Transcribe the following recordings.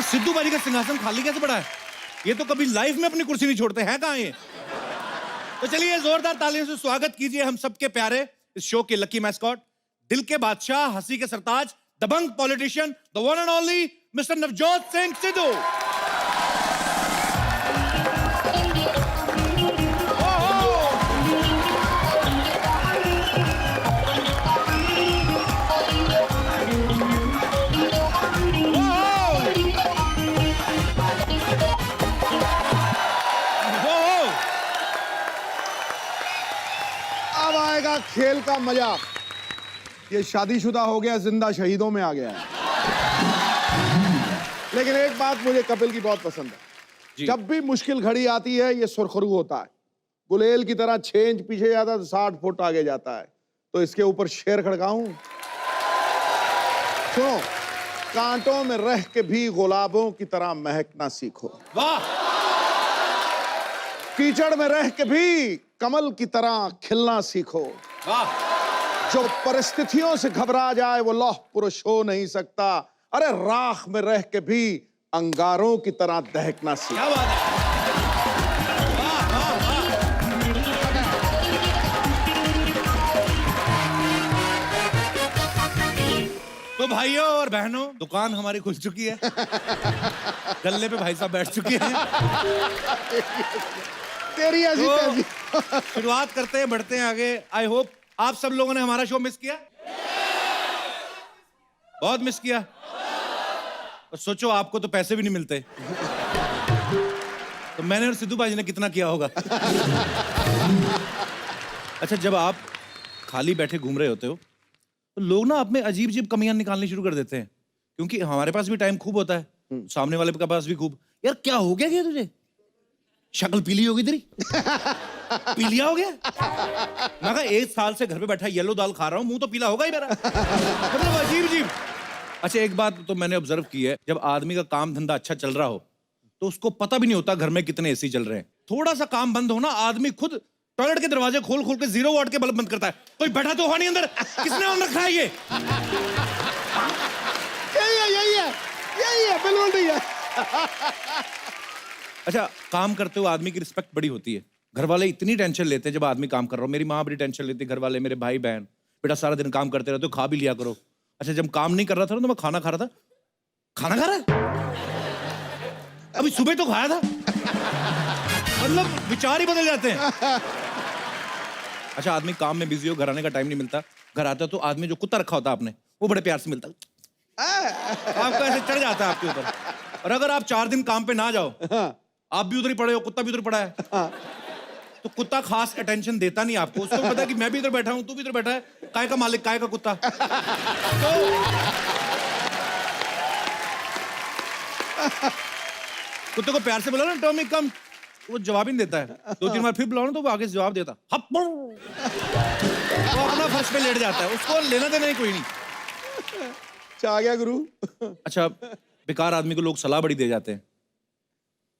सिद्धू बाजी का सिंहासन खाली कैसे पड़ा है? ये तो कभी लाइफ में अपनी कुर्सी नहीं छोड़ते हैं, कहाँ ये? तो चलिए जोरदार तालियों से स्वागत कीजिए हम सबके प्यारे इस शो के लकी मैस्कॉट, दिल के बादशाह, हंसी के सरताज, दबंग politician, the one and only mister Navjot Singh Sidhu. अब आएगा खेल का मजा। ये शादीशुदा हो गया, जिंदा शहीदों में आ गया है। लेकिन एक बात मुझे कपिल की बहुत पसंद है, जब भी मुश्किल घड़ी आती है ये सुरखरू होता है, गुलेल की तरह 6 इंच पीछे जाता है तो 60 फुट आगे जाता है। तो इसके ऊपर शेर खड़काऊं। सुनो, कांटों में रह के भी गुलाबों की तरह महकना सीखो। वाह! कीचड़ में रह के भी कमल की तरह खिलना सीखो। वाह! जो परिस्थितियों से घबरा जाए वो लौह पुरुष हो नहीं सकता। अरे राख में रह के भी अंगारों की तरह दहकना सीखो। क्या बात है? वाह, वाह, वाह। तो भाइयों और बहनों, दुकान हमारी खुल चुकी है। गल्ले पे भाई साहब बैठ चुके हैं। तेरी ऐसी तेजी। शुरुआत करते हैं, बढ़ते हैं आगे। आई होप आप सब लोगों ने हमारा शो मिस किया, बहुत मिस किया। और सोचो आपको तो पैसे भी नहीं मिलते, तो मैंने और सिद्धू बाजी ने कितना किया होगा। अच्छा, जब आप खाली बैठे घूम रहे होते हो तो लोग ना आप में अजीब अजीब कमियां निकालनी शुरू कर देते हैं, क्योंकि हमारे पास भी टाइम खूब होता है, सामने वाले के पास भी खूब। यार क्या हो गया तुझे? शक्ल पीली होगी तेरी। पीलिया हो गया? मैं कहा 1 साल से घर पे बैठा येलो दाल खा रहा हूं, मुंह तो पीला होगा ही मेरा। मतलब अजीब अजीब। अच्छा, एक बात तो मैंने ऑब्जर्व की है, जब आदमी का काम धंधा अच्छा चल रहा हो तो उसको पता भी नहीं होता घर में कितने एसी चल रहे हैं। थोड़ा सा काम बंद हो ना, आदमी खुद टॉयलेट के दरवाजे खोल खोल के 0 वाट के बल्ब बंद करता है। कोई बैठा तो हो नहीं अंदर, किसने ऑन रखा है ये? यही है, बिल्कुल नहीं है। अच्छा, काम करते हुए आदमी की रिस्पेक्ट बड़ी होती है। घर वाले इतनी टेंशन लेते हैं जब आदमी काम कर रहा हो। मेरी माँ बड़ी टेंशन लेती है, घर वाले, मेरे भाई बहन, बेटा सारा दिन काम करते रहते हो, खा भी लिया करो। अच्छा, जब काम नहीं कर रहा था ना तो मैं खाना खा रहा था। खाना खा रहा है? अभी सुबह तो खाया था। मतलब विचार ही बदल जाते हैं। अच्छा, आदमी काम में बिजी हो, घर आने का टाइम नहीं मिलता। घर आता तो आदमी जो कुत्ता रखा होता है आपने, वो बड़े प्यार से मिलता, आपका ऐसे चढ़ जाता है आपके ऊपर। और अगर आप 4 दिन काम पे ना जाओ, आप भी उधर ही पड़े हो, कुत्ता भी उधर पड़ा है, तो कुत्ता खास अटेंशन देता नहीं आपको। उसको पता है कि मैं भी इधर बैठा हूं, तू भी इधर बैठा है, काय का मालिक, काय का कुत्ता। तो कुत्ते को प्यार से बोला ना, टॉमी कम, वो जवाब ही नहीं देता है। 2-3 बार फिर बुलाओ ना तो वो आगे से जवाब देता, हप्पू। वो अपना फर्श पे लेट जाता है, उसको लेना देना ही कोई नहीं। आ गया गुरु। अच्छा, बेकार आदमी को लोग सलाह बड़ी दे जाते हैं।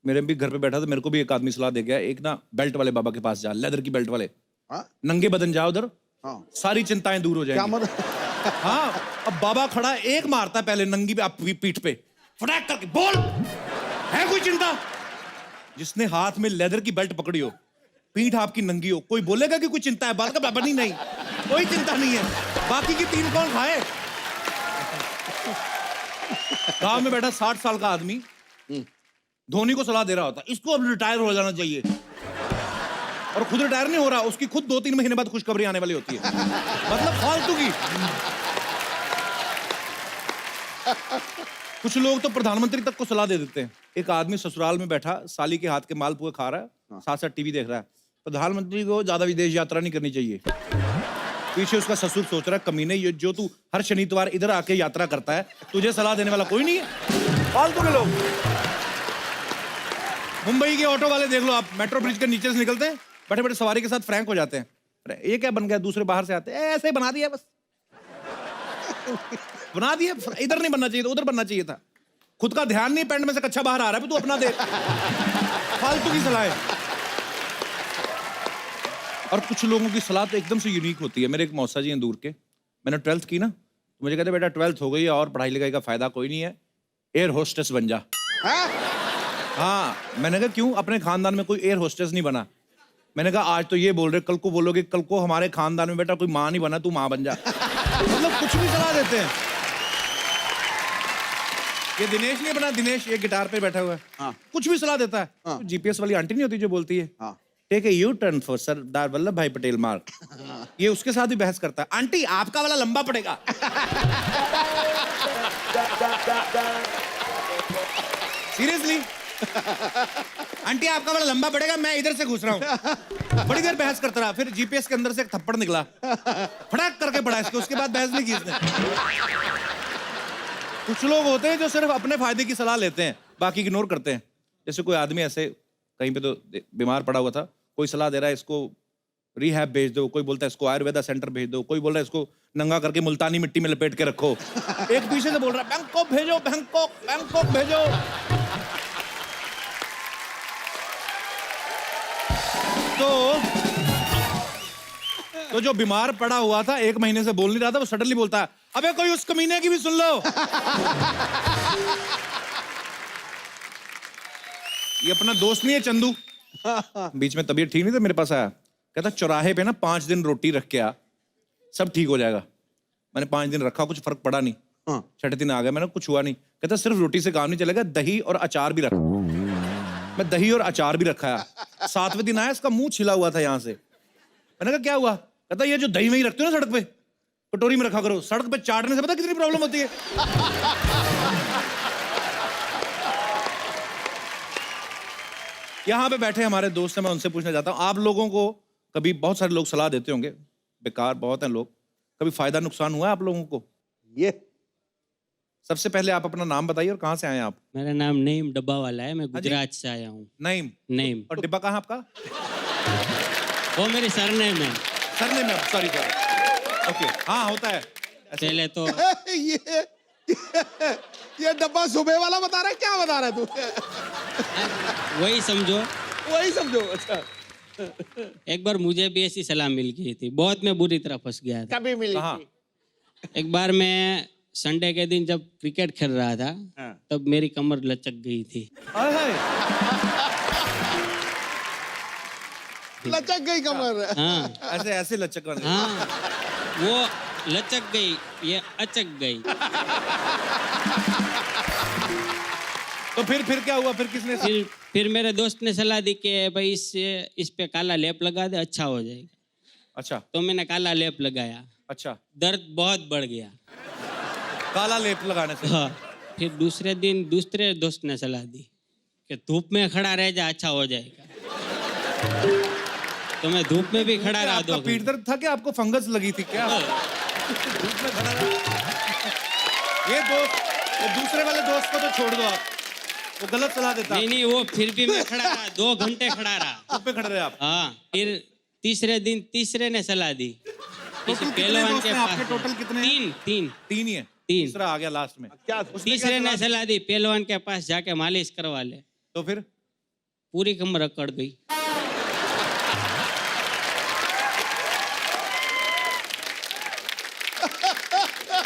मेरे भी घर पे बैठा था, मेरे को भी एक आदमी सलाह दे गया, एक ना बेल्ट वाले बाबा के पास जा, लेदर की बेल्ट वाले। नंगे बदन जाओ उधर, सारी चिंताएं दूर हो जाएंगी। क्या मतलब? हाँ, अब बाबा खड़ा, एक मारता है पहले नंगी पे पीठ पे, फटाक करके, बोल है कोई चिंता? जिसने हाथ में लेदर की बेल्ट पकड़ी हो, पीठ आपकी नंगी हो, कोई बोलेगा कि कोई चिंता है? बात का बराबर नहीं, कोई चिंता नहीं है। बाकी की 3 कौन खाए? गांव में बैठा 60 साल का आदमी धोनी को सलाह दे रहा होता, इसको अब रिटायर हो जाना चाहिए। और खुद रिटायर नहीं हो रहा, उसकी खुद 2-3 महीने बाद खुशखबरी आने वाली होती है। मतलब फालतू की। कुछ लोग तो प्रधानमंत्री तक को सलाह दे देते हैं। एक आदमी ससुराल में बैठा, साली के हाथ के मालपुए खा रहा है, साथ साथ टीवी देख रहा है। प्रधानमंत्री को ज्यादा विदेश यात्रा नहीं करनी चाहिए। पीछे उसका ससुर सोच रहा है, कमीने, ये जो तू हर शनिवार इधर आके यात्रा करता है, तुझे सलाह देने वाला कोई नहीं है। फालतू के लोग। मुंबई के ऑटो वाले देख लो आप, मेट्रो ब्रिज के नीचे से निकलते हैं, बैठे बैठे सवारी के साथ फ्रैंक हो जाते हैं। अरे ये क्या बन गया? दूसरे बाहर से आते हैं, ऐसे ही बना दिया बस। बना दिया, इधर नहीं बनना चाहिए था, उधर बनना चाहिए था। खुद का ध्यान नहीं, पैंट में से कच्चा बाहर आ रहा है, तू अपना दे। फालतू की सलाह है। और कुछ लोगों की सलाह तो एकदम से यूनिक होती है। मेरे एक मौसा जी हैं दूर के, मैंने 12th की ना, तो मुझे कहते बेटा 12th हो गई है और पढ़ाई लिखाई का फायदा कोई नहीं है, एयर होस्टेस बन जा। हैं? हाँ, मैंने कहा क्यों, अपने खानदान में कोई एयर होस्टेस नहीं बना। मैंने कहा आज तो ये बोल रहे, कल को बोलोगे कल को हमारे खानदान में बेटा कोई माँ नहीं बना, तू माँ बन जा। मतलब कुछ भी सलाह देते हैं। ये दिनेश नहीं बना, दिनेश ये गिटार पे बैठा हुआ है, हाँ। कुछ भी सलाह देता है। हाँ। तो जीपीएस वाली आंटी नहीं होती जो बोलती है हाँ। Take a U turn for Sardar Vallabh Bhai Patel मार्ग, ये उसके साथ भी बहस करता है। आंटी आपका वाला लंबा पड़ेगा। सीरियसली आंटी आपका वाला लंबा पड़ेगा, मैं इधर से घुस रहा हूँ। बड़ी देर बहस करता रहा, फिर जीपीएस के अंदर से एक थप्पड़ निकला, फटाक करके पड़ा इसके, उसके बाद बहस नहीं की इसने। कुछ लोग होते हैं जो सिर्फ अपने फायदे की सलाह लेते हैं, बाकी इग्नोर करते हैं। जैसे कोई आदमी ऐसे कहीं पे तो बीमार पड़ा हुआ था, कोई सलाह दे रहा है इसको रिहैब भेज दो, कोई बोलता है इसको आयुर्वेदा सेंटर भेज दो, कोई बोल रहा है इसको नंगा करके मुल्तानी मिट्टी में लपेट के रखो। एक पीछे से बोल रहा है बैंकॉक भेजो, बैंकॉक बैंकॉक भेजो। तो जो बीमार पड़ा हुआ था, 1 महीने से बोल नहीं रहा था, वो सडनली बोलता है अबे कोई उस कमीने की भी सुन लो। ये अपना दोस्त नहीं है चंदू, बीच में तबीयत ठीक नहीं था, मेरे पास आया, कहता चौराहे पे ना 5 दिन रोटी रख के आ, सब ठीक हो जाएगा। मैंने 5 दिन रखा, कुछ फर्क पड़ा नहीं। हाँ। 6ठे दिन आ गया, मैंने कुछ हुआ नहीं। कहता सिर्फ रोटी से काम नहीं चलेगा, दही और अचार भी रख। मैं दही और अचार भी रखा है। 7वें दिन आया, इसका मुंह छिला हुआ था यहाँ से। मैंने कहा क्या हुआ? कहता ये जो दही वही रखते हो ना सड़क पे, कटोरी में रखा करो, सड़क पे चाटने से पता कितनी प्रॉब्लम होती है। यहाँ पे बैठे हमारे दोस्त हैं, मैं उनसे पूछना चाहता हूँ, आप लोगों को कभी, बहुत सारे लोग सलाह देते होंगे, बेकार बहुत हैं लोग, कभी फायदा नुकसान हुआ है आप लोगों को? ये सबसे पहले आप अपना नाम बताइए और कहाँ से आए हैं आप? मेरा नाम नईम डब्बा वाला है, मैं गुजरात से आया हूँ। नईम। नईम, और डिब्बा कहाँ आपका? वो मेरी सरनेम है। सरनेम है, सॉरी सॉरी। ओके, हाँ होता है ऐसे। पहले तो ये डब्बा सुबह वाला बता रहा है, क्या बता रहा है तू? वही समझो। वही समझो। अच्छा, एक बार मुझे भी ऐसी सलाह मिल गई थी, बहुत मैं बुरी तरह फंस गया था। कभी मिली कहाँ? थी? एक बार मैं संडे के दिन जब क्रिकेट खेल रहा था, हाँ। तब मेरी कमर लचक गई थी। हाय हाय। लचक गई कमर। हाँ ऐसे ऐसे लचक वाले। हाँ, वो लचक गई, ये अचक गई। तो फिर क्या हुआ? फिर किसने? फिर मेरे दोस्त ने सलाह दी कि भाई इस पे काला लेप लगा दे, अच्छा हो जाएगा। अच्छा तो मैंने काला लेप लगाया, अच्छा। दर्द बहुत बढ़ गया। काला लेप लगाने से? हाँ। फिर दूसरे दिन दूसरे दोस्त ने सलाह दी कि धूप में खड़ा रह जा, अच्छा हो जाएगा। तो मैं धूप में भी खड़ा रहा। आपका पीठ दर्द था क्या? आपको फंगस लगी थी क्या? धूप में खड़ा रहा। ये दूसरे वाले दोस्त को तो छोड़ दो आप, वो गलत सलाह देता। नहीं, वो फिर भी मैं खड़ा रहा, 2 घंटे खड़ा रहा। धूप में खड़े रहे आप? हाँ। फिर तीसरे दिन तीसरे ने सलाह दी, किसी पहलवान के पास। आपके टोटल कितने हैं? तीन। तीन ही है? 3। तीसरा आ गया लास्ट में। क्या? तीसरे ने सलाह दी पहलवान के पास जाके मालिश करवा ले। तो फिर पूरी कमर अकड़ गई।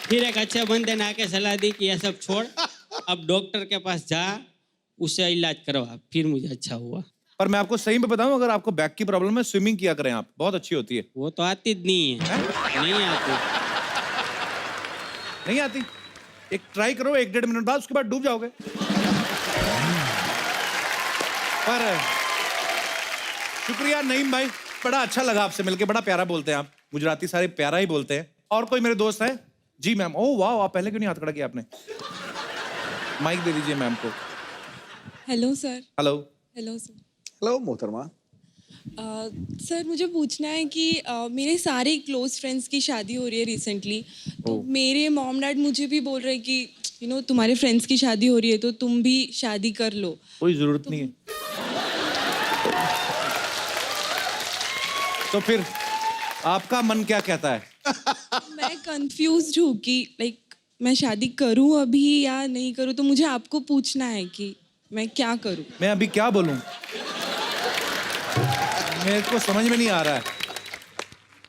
फिर एक अच्छे बंदे ने आके सलाह दी कि ये सब छोड़, अब डॉक्टर के पास जा, उससे इलाज करवा। फिर मुझे अच्छा हुआ। पर मैं आपको सही में बताऊं, अगर आपको बैक की प्रॉब्लम है, स्विमिंग किया करें आप, बहुत अच्छी होती है। वो तो आती नहीं है, नहीं आती। नहीं आती? एक ट्राई करो, 1-1.5 मिनट बाद, उसके बाद डूब जाओगे। पर शुक्रिया नईम भाई, बड़ा अच्छा लगा आपसे मिलके, बड़ा प्यारा बोलते हैं आप, गुजराती सारे प्यारा ही बोलते हैं। और कोई मेरे दोस्त है? जी मैम। ओह वाह, आप पहले क्यों नहीं हाथ खड़ा किया आपने? माइक दे दीजिए मैम को। Hello sir. Hello. Hello sir. Hello मोहतरमा। सर मुझे पूछना है कि मेरे सारे क्लोज फ्रेंड्स की शादी हो रही है रिसेंटली, तो मेरे मॉम डैड मुझे भी बोल रहे हैं कि तुम्हारे फ्रेंड्स की शादी हो रही है तो तुम भी शादी कर लो। कोई जरूरत नहीं है। तो फिर आपका मन क्या कहता है? मैं कंफ्यूज्ड हूँ कि मैं शादी करूँ अभी या नहीं करूँ, तो मुझे आपको पूछना है कि मैं क्या करूँ। मैं अभी क्या बोलूं, मेरे को समझ में नहीं आ रहा है।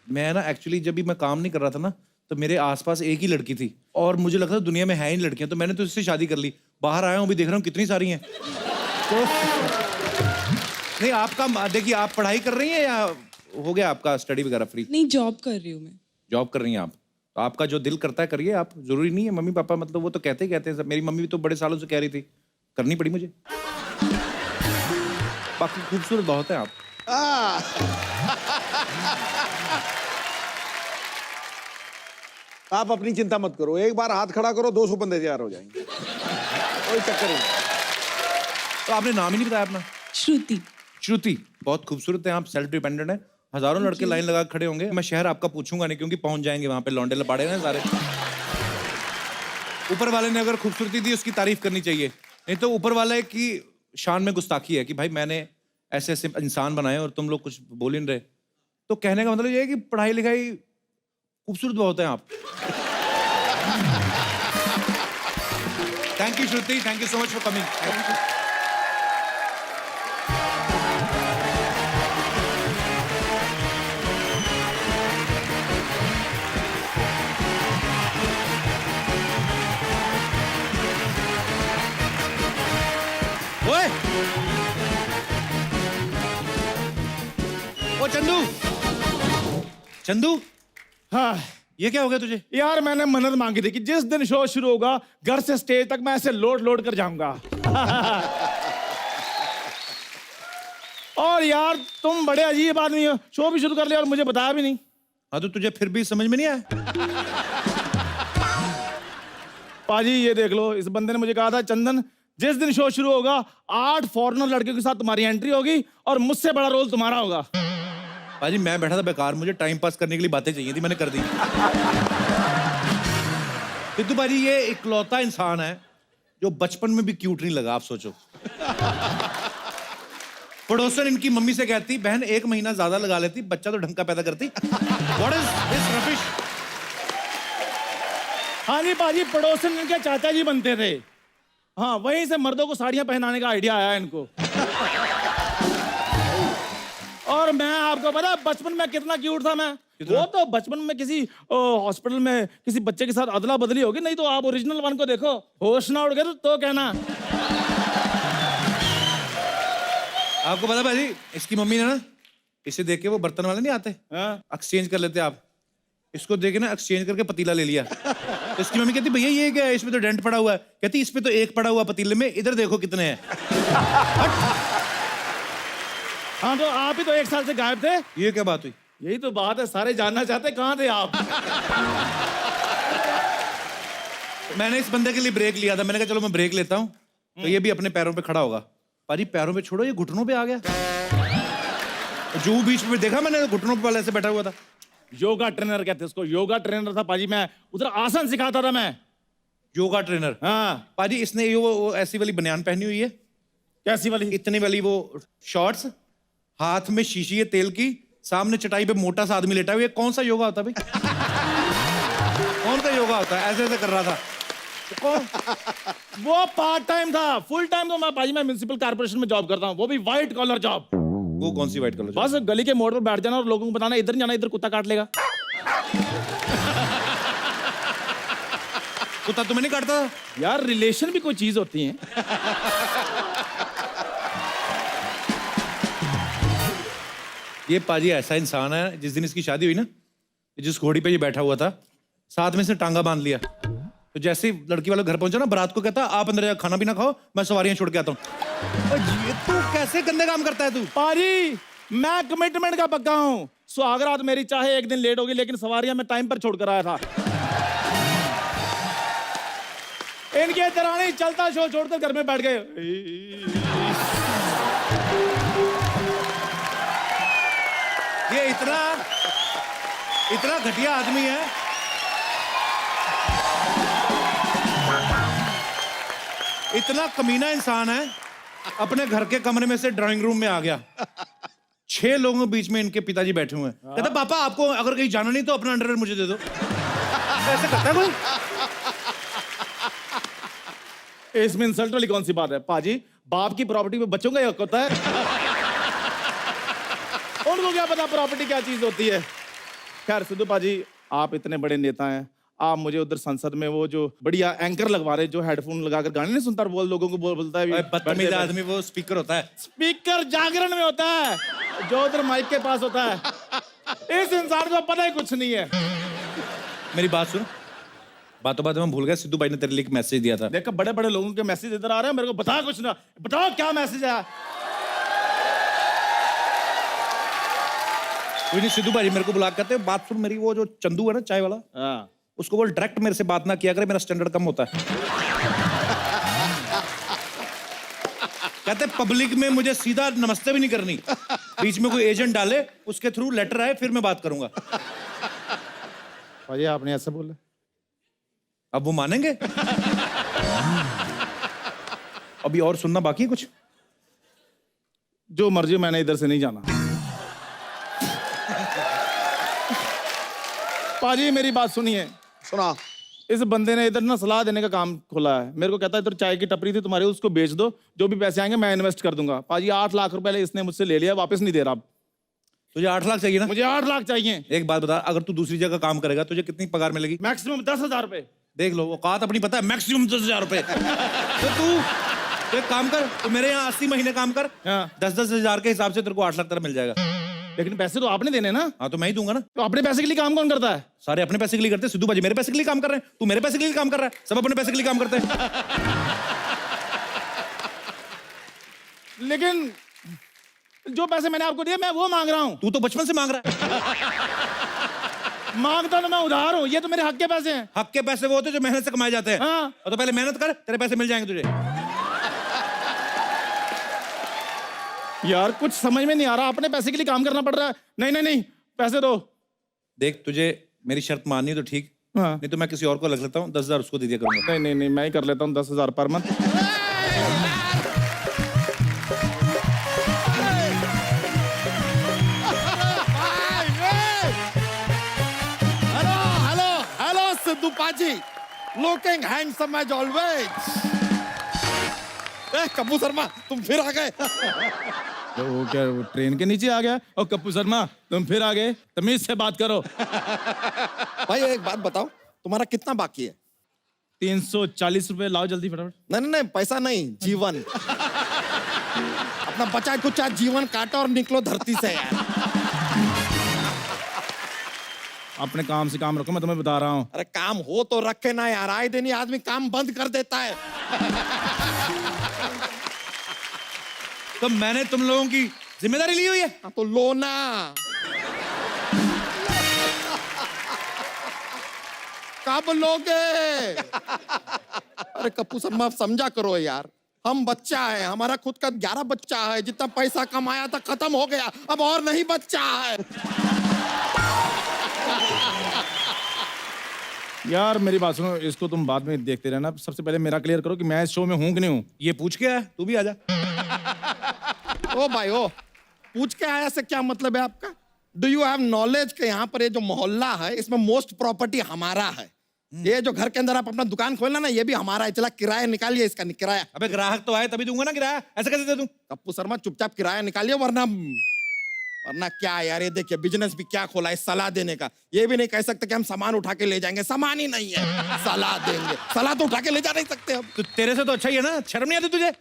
मैं ना एक्चुअली जब भी मैं काम नहीं कर रहा था ना, तो मेरे आसपास एक ही लड़की थी और मुझे लगता था दुनिया में है ही लड़कियां, तो मैंने तो इससे शादी कर ली। बाहर आया हूँ भी देख रहा हूँ कितनी सारी हैं। तो नहीं आपका देखिए, आप पढ़ाई कर रही हैं या हो गया आपका स्टडी वगैरह फ्री? नहीं, जॉब कर रही हूँ मैं। जॉब कर रही हैं आप, तो आपका जो दिल करता है करिए आप, जरूरी नहीं है मम्मी पापा मतलब वो तो कहते ही कहते हैं सब। मेरी मम्मी भी तो बड़े सालों से कह रही थी, करनी पड़ी मुझे। बाकी खूबसूरत बहुत है आप। आप अपनी चिंता मत करो, एक बार हाथ खड़ा करो 200 बंदे तैयार हो जाएंगे, कोई चक्कर नहीं। तो आपने नाम ही नहीं बताया अपना। श्रुति। श्रुति, बहुत खूबसूरत है आप, सेल्फ डिपेंडेंट है। हजारों लड़के लाइन लगा के खड़े होंगे। मैं शहर आपका पूछूंगा नहीं क्योंकि पहुंच जाएंगे वहां पे, लौंडे लपाड़े हैं सारे। ऊपर वाले ने अगर खूबसूरती दी उसकी तारीफ करनी चाहिए, नहीं तो ऊपर वाले की शान में गुस्ताखी है कि भाई मैंने ऐसे ऐसे इंसान बनाए और तुम लोग कुछ बोल ही नहीं रहे। तो कहने का मतलब ये है कि पढ़ाई लिखाई खूबसूरत बहुत है आप। Thank you Shruti, thank you so much for coming. ओए ओ चंदू, चंदू हाँ ये क्या हो गया तुझे? यार, मैंने मन्नत मांगी थी कि जिस दिन शो शुरू होगा घर से स्टेज तक मैं ऐसे लोड लोड कर जाऊंगा। और यार तुम बड़े अजीब आदमी हो, शो भी शुरू कर लिया और मुझे बताया भी नहीं। हाँ तो तुझे फिर भी समझ में नहीं आया? पाजी ये देख लो, इस बंदे ने मुझे कहा था चंदन जिस दिन शो शुरू होगा 8 फॉरेनर लड़कियों के साथ तुम्हारी एंट्री होगी और मुझसे बड़ा रोल तुम्हारा होगा। पाजी मैं बैठा था बेकार, मुझे टाइम पास करने के लिए बातें चाहिए थी, मैंने कर दी। सिद्धू पाजी ये इकलौता इंसान है जो बचपन में भी क्यूट नहीं लगा। आप सोचो, पड़ोसन इनकी मम्मी से कहती बहन 1 महीना ज्यादा लगा लेती, बच्चा तो ढंग का पैदा करती। What is this rubbish? हाँ जी पाजी, पड़ोसन इनके चाचा जी बनते थे। हाँ, वहीं से मर्दों को साड़ियां पहनाने का आइडिया आया इनको। और मैं आपको पता बचपन में कितना क्यूट था मैं। वो तो बचपन में किसी हॉस्पिटल में किसी बच्चे के साथ अदला बदली होगी, नहीं तो आप ओरिजिनल वन को देखो, होश ना उड़ गए तो कहना। आपको पता भाजी, इसकी मम्मी ने ना इसे देख के, वो बर्तन वाले नहीं आते एक्सचेंज कर लेते आप, इसको देखे ना एक्सचेंज करके पतीला ले लिया। तो इसकी मम्मी कहती भैया ये क्या है, इसमें तो डेंट पड़ा हुआ है। कहती इस पे तो 1 पड़ा हुआ पतीले में, इधर देखो कितने हैं। हाँ तो आप ही तो 1 साल से गायब थे। ये क्या बात हुई? यही तो बात है, सारे जानना चाहते कहाँ थे आप। मैंने इस बंदे के लिए ब्रेक लिया था, मैंने कहा चलो मैं ब्रेक लेता हूँ तो ये भी अपने पैरों पे खड़ा होगा। पाजी पैरों पे छोड़ो, ये घुटनों पे आ गया। जो बीच में देखा मैंने, घुटनों पे वाले ऐसे बैठा हुआ था। योगा ट्रेनर कहते उसको, योगा ट्रेनर था पाजी। मैं उधर आसन सिखाता था मैं। योगा ट्रेनर? हाँ पाजी इसने ये वो ऐसी वाली बनियान पहनी हुई है। कैसी वाली? इतनी वाली वो शॉर्ट्स, हाथ में शीशी है तेल की, सामने चटाई पे मोटा सा आदमी लेटा हुआ है। कौन सा योगा होता है भाई? कौन सा योगा होता है? ऐसे ऐसे कर रहा था। वो पार्ट टाइम था, फुल टाइम तो मैं पाजी मैं म्युनिसिपल कॉर्पोरेशन में जॉब करता हूँ, वो भी व्हाइट कॉलर जॉब। वो कौन सी व्हाइट कलर? बस गली के मोड़ पर बैठ जाना और लोगों को बताना इधर नहीं जाना, इधर कुत्ता काट लेगा। कुत्ता तुम्हें नहीं काटता? यार रिलेशन भी कोई चीज होती है। ये पाजी ऐसा इंसान है, जिस दिन इसकी शादी हुई ना, जिस घोड़ी पे ये बैठा हुआ था, साथ में इसने टांगा बांध लिया। तो जैसे ही लड़की वाला घर पहुंचा ना, बारात को कहता आप अंदर खाना भी ना खाओ, मैं सवारियां छोड़ के आता हूँ। ये तू कैसे गंदे काम करता है तू? पाजी मैं कमिटमेंट का पक्का हूँ। सुहागरात मेरी चाहे 1 दिन लेट होगी, लेकिन सवारियां मैं टाइम पर छोड़कर आया था। इनके तरह नहीं चलता शो छोड़कर घर में बैठ गए। ये इतना घटिया आदमी है। इतना कमीना इंसान है, अपने घर के कमरे में से ड्राइंग रूम में आ गया। 6 लोगों के बीच में इनके पिताजी बैठे हुए हैं। कहता पापा आपको अगर कहीं जाना नहीं तो अपना अंडरवेयर मुझे दे दो। ऐसे करता है कोई? इसमें इंसल्ट वाली कौन सी बात है पाजी? बाप की प्रॉपर्टी पे बच्चों का हक होता है। उनको क्या पता प्रॉपर्टी क्या चीज होती है। खैर सिद्धू पाजी, आप इतने बड़े नेता हैं, आप मुझे उधर संसद में वो जो बढ़िया एंकर लगवा रहे, जो हेडफोन लगाकर गाने नहीं सुनता, बोल लोगों को बोलता है अरे बदतमीज आदमी, वो स्पीकर होता है। स्पीकर जागरण में होता है, जो उधर माइक के पास होता है। इस इंसान को पता ही कुछ नहीं है। मेरी बात सुन, बातों बातों में भूल गया, सिद्धू भाई ने तेरे लिए एक मैसेज दिया था। देखो बड़े बड़े लोगों के मैसेज इधर आ रहे हैं, मेरे को बता कुछ ना, बताओ क्या मैसेज है। कोई नहीं, सिद्धू भाई मेरे को बुला करते, बात सुन मेरी। वो जो चंदू है ना चाय वाला, हाँ, उसको बोल डायरेक्ट मेरे से बात ना किया करे, मेरा स्टैंडर्ड कम होता है। कहते पब्लिक में मुझे सीधा नमस्ते भी नहीं करनी, बीच में कोई एजेंट डाले, उसके थ्रू लेटर आए, फिर मैं बात करूंगा। भाई आपने ऐसे बोला, अब वो मानेंगे? अभी और सुनना बाकी है कुछ? जो मर्जी, मैंने इधर से नहीं जाना। पाजी मेरी बात सुनिए। सुना। इस बंदे ने इधर ना सलाह देने का काम खोला है। मेरे को कहता है इधर चाय की टपरी थी तुम्हारी, उसको बेच दो, जो भी पैसे आएंगे मैं इन्वेस्ट कर दूंगा। पाजी 8 लाख रुपए इसने मुझसे ले लिया, वापस नहीं दे रहा। तुझे 8 लाख चाहिए ना? मुझे 8 लाख चाहिए। एक बात बता, अगर तू दूसरी जगह काम करेगा तुझे कितनी पगार मिलेगी? मैक्सिमम 10,000 रुपए। देख लो, औकात अपनी पता है, मैक्सिमम 10,000 रुपए। तो तू एक काम कर, तू मेरे यहाँ 80 महीने काम कर, हाँ। 10-10 हजार के हिसाब से तेरे को 8 लाख तेरा मिल जाएगा। लेकिन पैसे तो आपने देने ना। हाँ तो मैं ही दूंगा ना। तो अपने पैसे के लिए काम कौन करता है? सारे अपने पैसे के लिए करते हैं। सिद्धू भाजी मेरे पैसे के लिए काम कर रहे हैं, तू मेरे पैसे के लिए काम कर रहा है, सब अपने पैसे के लिए काम करते हैं। लेकिन जो पैसे मैंने आपको दिए मैं वो मांग रहा हूँ। तू तो बचपन से मांग रहा है। मांगता तो मैं उधार हूँ, ये तो मेरे हक के पैसे हैं। हक के पैसे वो होते हैं जो मेहनत से कमाए जाते हैं। हाँ। और तो पहले मेहनत कर, तेरे पैसे मिल जाएंगे तुझे। यार कुछ समझ में नहीं आ रहा, अपने पैसे के लिए काम करना पड़ रहा है। नहीं नहीं नहीं, पैसे दो। देख, तुझे मेरी शर्त माननी है तो ठीक, हाँ। नहीं तो मैं किसी और को लग लेता हूँ, 10,000 उसको दे दिया करूंगा। नहीं नहीं नहीं, मैं ही कर लेता हूँ 10,000 per month. Hello, hello, hello, Sidhu Paji. Looking handsome as always. Kapoor Sharma, तुम फिर आ गए। तो वो क्या, वो ट्रेन के नीचे आ गया? और कपूर शर्मा तुम फिर आ गए, तमीज से बात करो। भाई एक बात बताओ, तुम्हारा कितना बाकी है? 340 रुपए लाओ जल्दी फटाफट। नहीं नहीं नहीं, पैसा नहीं, जीवन। अपना बचा कुछ जीवन काटो और निकलो धरती से यार। अपने काम से काम रखो, मैं तुम्हें बता रहा हूँ। अरे काम हो तो रखे ना यार, आए दिन ही आदमी काम बंद कर देता है। तो मैंने तुम लोगों की जिम्मेदारी ली हुई है। हाँ, तो लो ना। कब लोगे? अरे कपूर शर्मा आप समझा करो यार, हम बच्चा है, हमारा खुद का 11 बच्चा है, जितना पैसा कमाया था खत्म हो गया, अब और नहीं बच्चा है। यार मेरी बात सुनो, इसको तुम बाद में देखते रहना, सबसे पहले मेरा क्लियर करो कि मैं इस शो में हूँ कि नहीं हूँ। ये पूछ के आया, तू भी आजा। ओ भाई ओ, पूछ के आया से क्या मतलब है आपका? डू यू हैव नॉलेज के यहाँ पर ये जो मोहल्ला है इसमें मोस्ट प्रॉपर्टी हमारा है। ये जो घर के अंदर आप अपना दुकान खोलना ना, ये भी हमारा है। चला किराया निकालिए इसका, किराया। अबे ग्राहक तो आए तभी दूंगा ना किराया, ऐसे कैसे दे दूं? कप्पू शर्मा चुपचाप किराया निकालिए, वरना क्या यार, ये देखिए बिजनेस भी क्या खोला है सलाह देने का। ये भी नहीं कह सकते कि हम सामान उठा के ले जाएंगे, सामान ही नहीं है, सलाह देंगे। सलाह तो उठा के ले जा नहीं सकते हम। तो तेरे से तो अच्छा ही है ना, शर्म नहीं आती तुझे?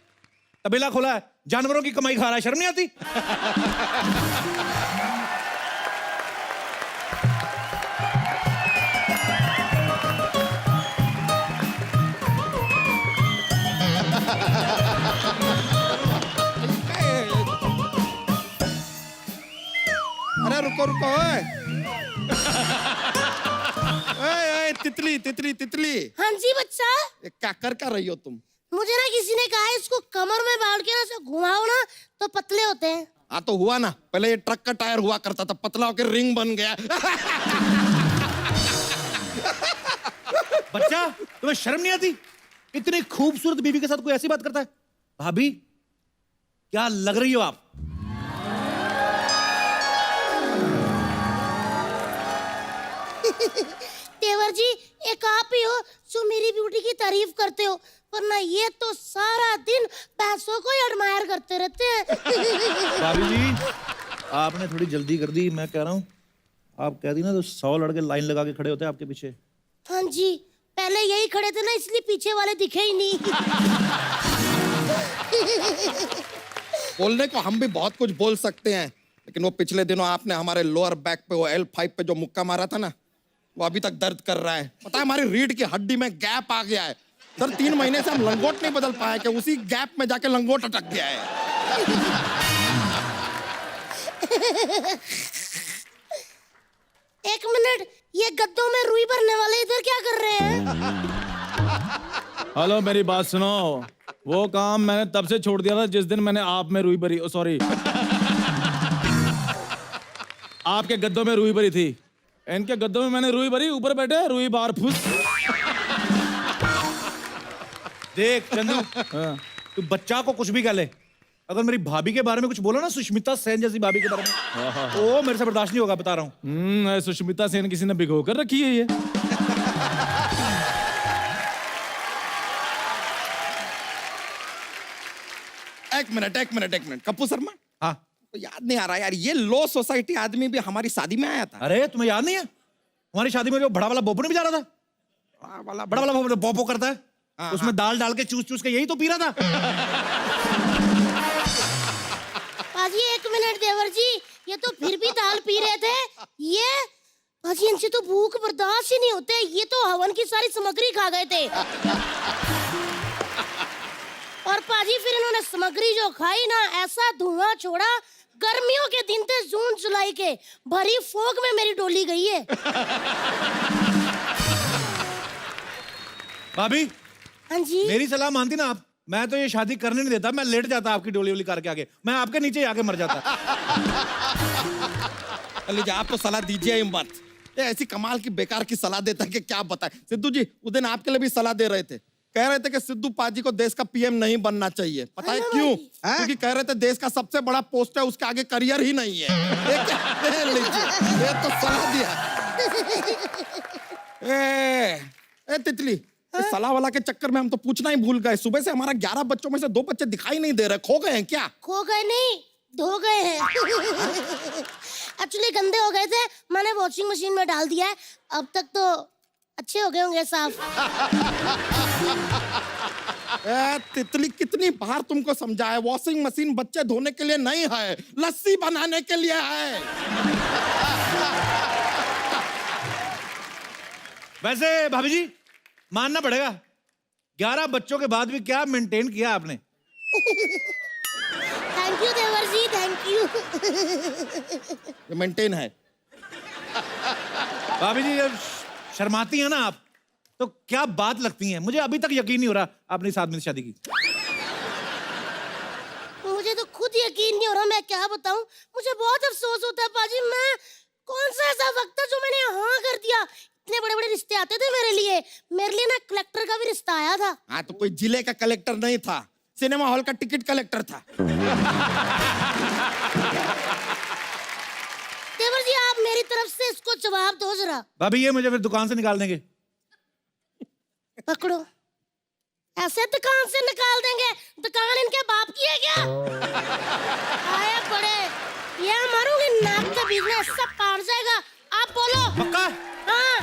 तबेला खोला है, जानवरों की कमाई खा रहा है, शर्म नहीं आती? अरे रुको रुको, ओए तितली तितली तितली, हाँ जी बच्चा, ये क्या कर रही हो तुम? मुझे ना किसी ने कहा है इसको कमर में बांध के ना इसे घुमाओ ना तो पतले होते हैं। हाँ तो हुआ ना, पहले ये ट्रक का टायर हुआ करता था, पतला होकर रिंग बन गया। बच्चा, तुम्हें शर्म नहीं आती? इतनी खूबसूरत बीवी के साथ कोई ऐसी बात करता है? भाभी क्या लग रही हो आप? तेवर जी, एक आप ही हो जो मेरी ब्यूटी की तारीफ करते हो, वरना ये तो सारा दिन पैसों को ही एडमायर करते रहते हैं। भाभी जी, आपने थोड़ी जल्दी कर दी, मैं कह रहा हूँ। आप कह दी ना तो 100 लड़के लाइन लगा के खड़े होते हैं आपके पीछे। हाँ जी, पहले यही खड़े थे ना, इसलिए पीछे वाले दिखे ही नहीं। बोलने को हम भी बहुत कुछ बोल सकते हैं, लेकिन वो पिछले दिनों आपने हमारे लोअर बैक पे वो L5 पे जो मुक्का मारा था ना, वो अभी तक दर्द कर रहा है। पता है हमारी रीढ़ की हड्डी में गैप आ गया है सर। 3 महीने से हम लंगोट नहीं बदल पाए कि उसी गैप में जाके लंगोट अटक गया है। एक मिनट, ये गद्दों में रुई भरने वाले इधर क्या कर रहे हैं? हेलो, मेरी बात सुनो। वो काम मैंने तब से छोड़ दिया था जिस दिन मैंने आप में रुई भरी, सॉरी आपके गद्दों में रुई भरी थी। इनके गद्दों में मैंने रुई भरी, ऊपर बैठे रुई बार फुस। देख चंदू, हाँ। तू बच्चा को कुछ भी कह ले, अगर मेरी भाभी के बारे में कुछ बोला ना, सुष्मिता सेन जैसी भाभी के बारे में, वो मेरे से बर्दाश्त नहीं होगा, बता रहा हूँ। सुष्मिता सेन किसी ने भिगो कर रखी है ये। एक मिनट कप्पू शर्मा, हाँ, तो याद नहीं आ रहा यार, ये लो सोसाइटी आदमी भी हमारी शादी में आया था। अरे तुम्हें याद नहीं है हमारी शादी में जो बड़ा वाला बोपो नहीं जा रहा था? बड़ा वाला बोपो बोपो करता है, हाँ, उसमें दाल डाल के चूस चूस के यही तो पी रहा था। पाजी एक मिनट देवर जी, ये तो फिर भी दाल पी रहे थे। ये पाजी, इनसे तो भूख बर्दाश्त ही नहीं होते, ये तो हवन की सारी सामग्री खा गए थे। और पाजी फिर इन्होंने सामग्री जो खाई ना, ऐसा धुआं छोड़ा, गर्मियों के दिन थे, जून जुलाई के, भरी फोग में मेरी डोली गई है। भाभी, हाँ जी, मेरी सलाह मानती ना आप, मैं तो ये शादी करने नहीं देता, मैं लेट जाता आपकी डोली वोली करके आगे, मैं आपके नीचे आके मर जाता। लीजिए, आप तो सलाह दीजिए ही मत। ये ऐसी कमाल की बेकार की सलाह देता है कि क्या बताए। सिद्धू जी उस दिन आपके लिए भी सलाह दे रहे थे, कह रहे थे कि सिद्धू पाजी को देश का पीएम नहीं बनना चाहिए। पता है क्यों? क्योंकि कह रहे थे देश का सबसे बड़ा पोस्ट है, उसके आगे करियर ही नहीं है। लीजिए, ये तो सलाह दिया। ए तितली, इस सलाह वाला के चक्कर में हम तो पूछना ही भूल गए। सुबह से हमारा 11 बच्चों में से 2 बच्चे दिखाई नहीं दे रहे, खो गए हैं क्या? खो गए नहीं, धो गए हैं। एक्चुअली गंदे हो गए थे, मैंने वॉशिंग मशीन में डाल दिया है, अब तक तो अच्छे हो गए होंगे साफ। तितली, कितनी बार तुमको समझाया, वॉशिंग मशीन बच्चे धोने के लिए नहीं है, लस्सी बनाने के लिए है। वैसे भाभी जी मानना पड़ेगा, 11 बच्चों के बाद भी क्या मेंटेन किया आपने। थैंक यू देवर जी, थैंक यू। मेंटेन है। भाभी जी जब शर्माती हैं ना आप, तो क्या बात लगती हैं, मुझे अभी तक यकीन नहीं हो रहा आपने इस आदमी से शादी की। मुझे तो खुद यकीन नहीं हो रहा, मैं क्या बताऊं। मुझे बहुत अफसोस होता है पाजी, मैं कौन सा ऐसा वक्त था जो मैंने हाँ कर दिया। इतने बड़े बड़े रिश्ते आते थे मेरे लिए ना कलेक्टर का भी रिश्ता आया था। हाँ, तो कोई जिले का कलेक्टर नहीं था, सिनेमा हॉल का टिकट कलेक्टर था। देवर जी आप मेरी तरफ से इसको जवाब दो जरा। भाभी ये मुझे फिर दुकान से निकाल देंगे। पकड़ो, ऐसे दुकान से निकाल देंगे? दुकान इनके बाप की है क्या? आए बड़े, ये मारूंगी नाक के बीच में, सब पार जाएगा। आप बोलो। पक्का? हाँ।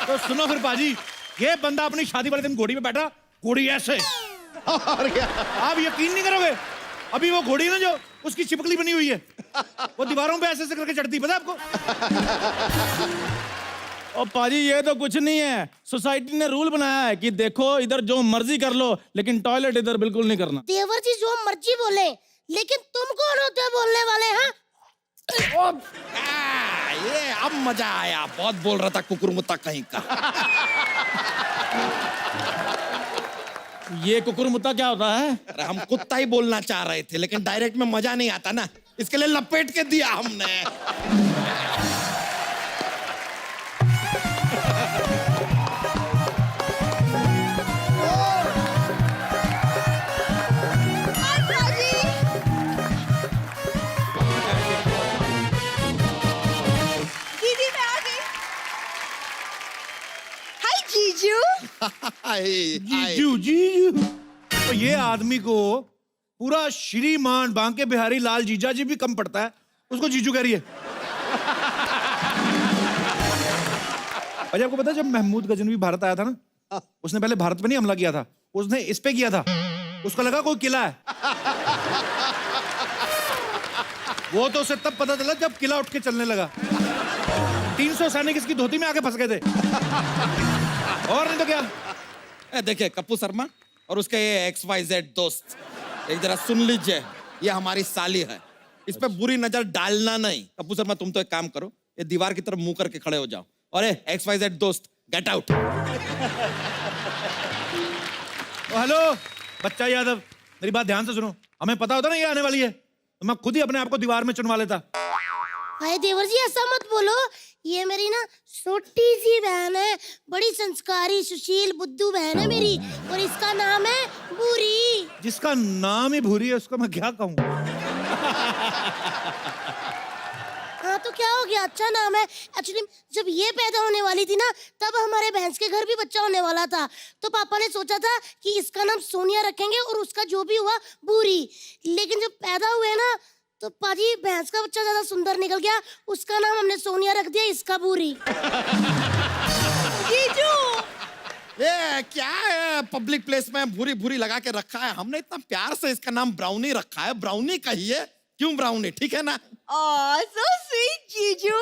तो सुनो फिर पाजी, ये बंदा अपनी शादी वाले दिन घोड़ी पे बैठा, घोड़ी ऐसे, और क्या? आप यकीन नहीं करोगे, अभी वो घोड़ी ना जो उसकी चिपकली बनी हुई है, वो दीवारों पे ऐसे ऐसे करके चढ़ती, पता है आपको? और पाजी ये तो कुछ नहीं है, सोसाइटी ने रूल बनाया है कि देखो इधर जो मर्जी कर लो, लेकिन टॉयलेट इधर बिल्कुल नहीं करना। देवर जी जो मर्जी बोले, लेकिन तुम कौन होते हो बोलने वाले? हैं ये अब मजा आया, बहुत बोल रहा था कुकुरमुत्ता कहीं का। ये कुकुरमुत्ता क्या होता है? अरे हम कुत्ता ही बोलना चाह रहे थे, लेकिन डायरेक्ट में मजा नहीं आता ना, इसके लिए लपेट के दिया हमने। दीदी मैं आ गई। हाय जीजू। जीजू जीजू, तो ये आदमी को पूरा श्रीमान बांके बिहारी लाल जीजा जी भी कम पड़ता है, उसको जीजू कह रही है। भाई आपको पता है जब महमूद गजनवी भारत आया था ना, उसने पहले भारत पे नहीं हमला किया था, उसने इस पे किया था। उसको लगा कोई किला है। वो तो उसे तब पता चला जब किला उठ के चलने लगा। 300 सैनिक इसकी धोती में आके फंस गए थे। और नहीं तो क्या। देखिए कप्पू शर्मा और उसके ये XYZ दोस्त, एक जरा सुन लीजिए, ये हमारी साली है, इस पे बुरी नजर डालना नहीं। कप्पू शर्मा तुम तो एक काम करो, ये दीवार की तरफ मुंह करके खड़े हो जाओ, और ये XYZ दोस्त गेट आउट। हेलो बच्चा यादव, मेरी बात ध्यान से सुनो। हमें पता होता ना ये आने वाली है, तो मैं खुद ही अपने आप को दीवार में चुनवा लेता। हाय देवर जी, ऐसा मत बोलो, ये मेरी ना छोटी सी बहन है, बड़ी संस्कारी सुशील बुद्धू बहन है मेरी, और इसका नाम है भूरी। जिसका नाम ही भूरी है उसको मैं क्या कहूँ। हाँ तो क्या हो गया, अच्छा नाम है। एक्चुअली जब ये पैदा होने वाली थी ना, तब हमारे भैंस के घर भी बच्चा होने वाला था, तो पापा ने सोचा था कि इसका नाम सोनिया रखेंगे और उसका जो भी हुआ भूरी। लेकिन जब पैदा हुए ना, तो पाजी भैंस का बच्चा ज्यादा सुंदर निकल गया, उसका नाम हमने सोनिया रख दिया, इसका भूरी। जीजू ये क्या है, पब्लिक प्लेस में भूरी भूरी लगा के रखा है, हमने इतना प्यार से इसका नाम ब्राउनी रखा है। ब्राउनी कहिए, क्यों ब्राउनी, ठीक है ना। सो स्वीट जीजू,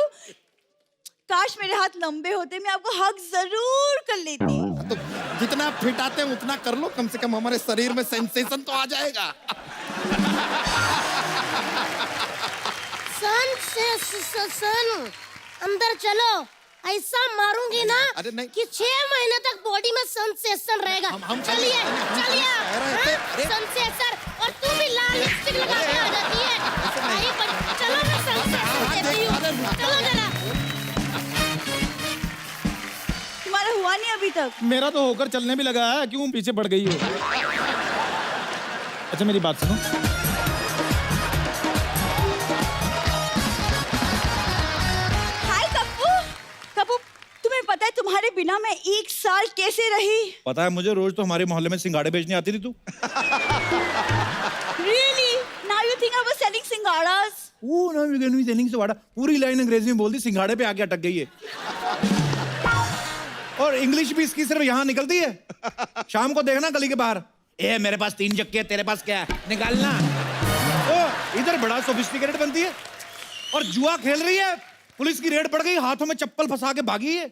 काश मेरे हाथ लंबे होते, मैं आपको हक जरूर कर लेती। तो जितना फिट आते हैं उतना कर लो, कम से कम हमारे शरीर में सेंसेशन तो आ जाएगा। सन अंदर चलो, ऐसा मारूंगी ना अरे नहीं। कि 6 महीने तक बॉडी में सेंसेशन रहेगा। हम चलिए चलिए, कह रहे थे, अरे। सेंसेशन, और तू भी लाल लिपस्टिक लगा के आ जाती है। चलो मैं सेंसेशन देती हूँ, चलो जरा। तुम्हारा हुआ नहीं अभी तक? मेरा तो होकर चलने भी लगा है, क्यों पीछे पड़ गई हो। अच्छा मेरी बात सुनो, हाय कप्पू। कप्पू, तुम्हें पता है तुम्हारे बिना मैं 1 साल कैसे रही? पता है मुझे, रोज तो हमारे मोहल्ले में सिंगाड़े बेचने आती थी तू। Really? Now you think I was selling सिंगाड़ास? ओ ना विगन सेलिंग सिंगाड़ा, पूरी लाइन अंग्रेजी में बोल दी, सिंगाड़े पे आके अटक गई है। और इंग्लिश भी इसकी सिर्फ यहाँ निकलती है। शाम को देखना गली के बाहर, ए मेरे पास 3 चक्के, तेरे पास क्या है, निकालना। ओ इधर बड़ा सोफिस्टिकेटेड बनती है और जुआ खेल रही है, पुलिस की रेड पड़ गई, हाथों में चप्पल फंसा के भागी है।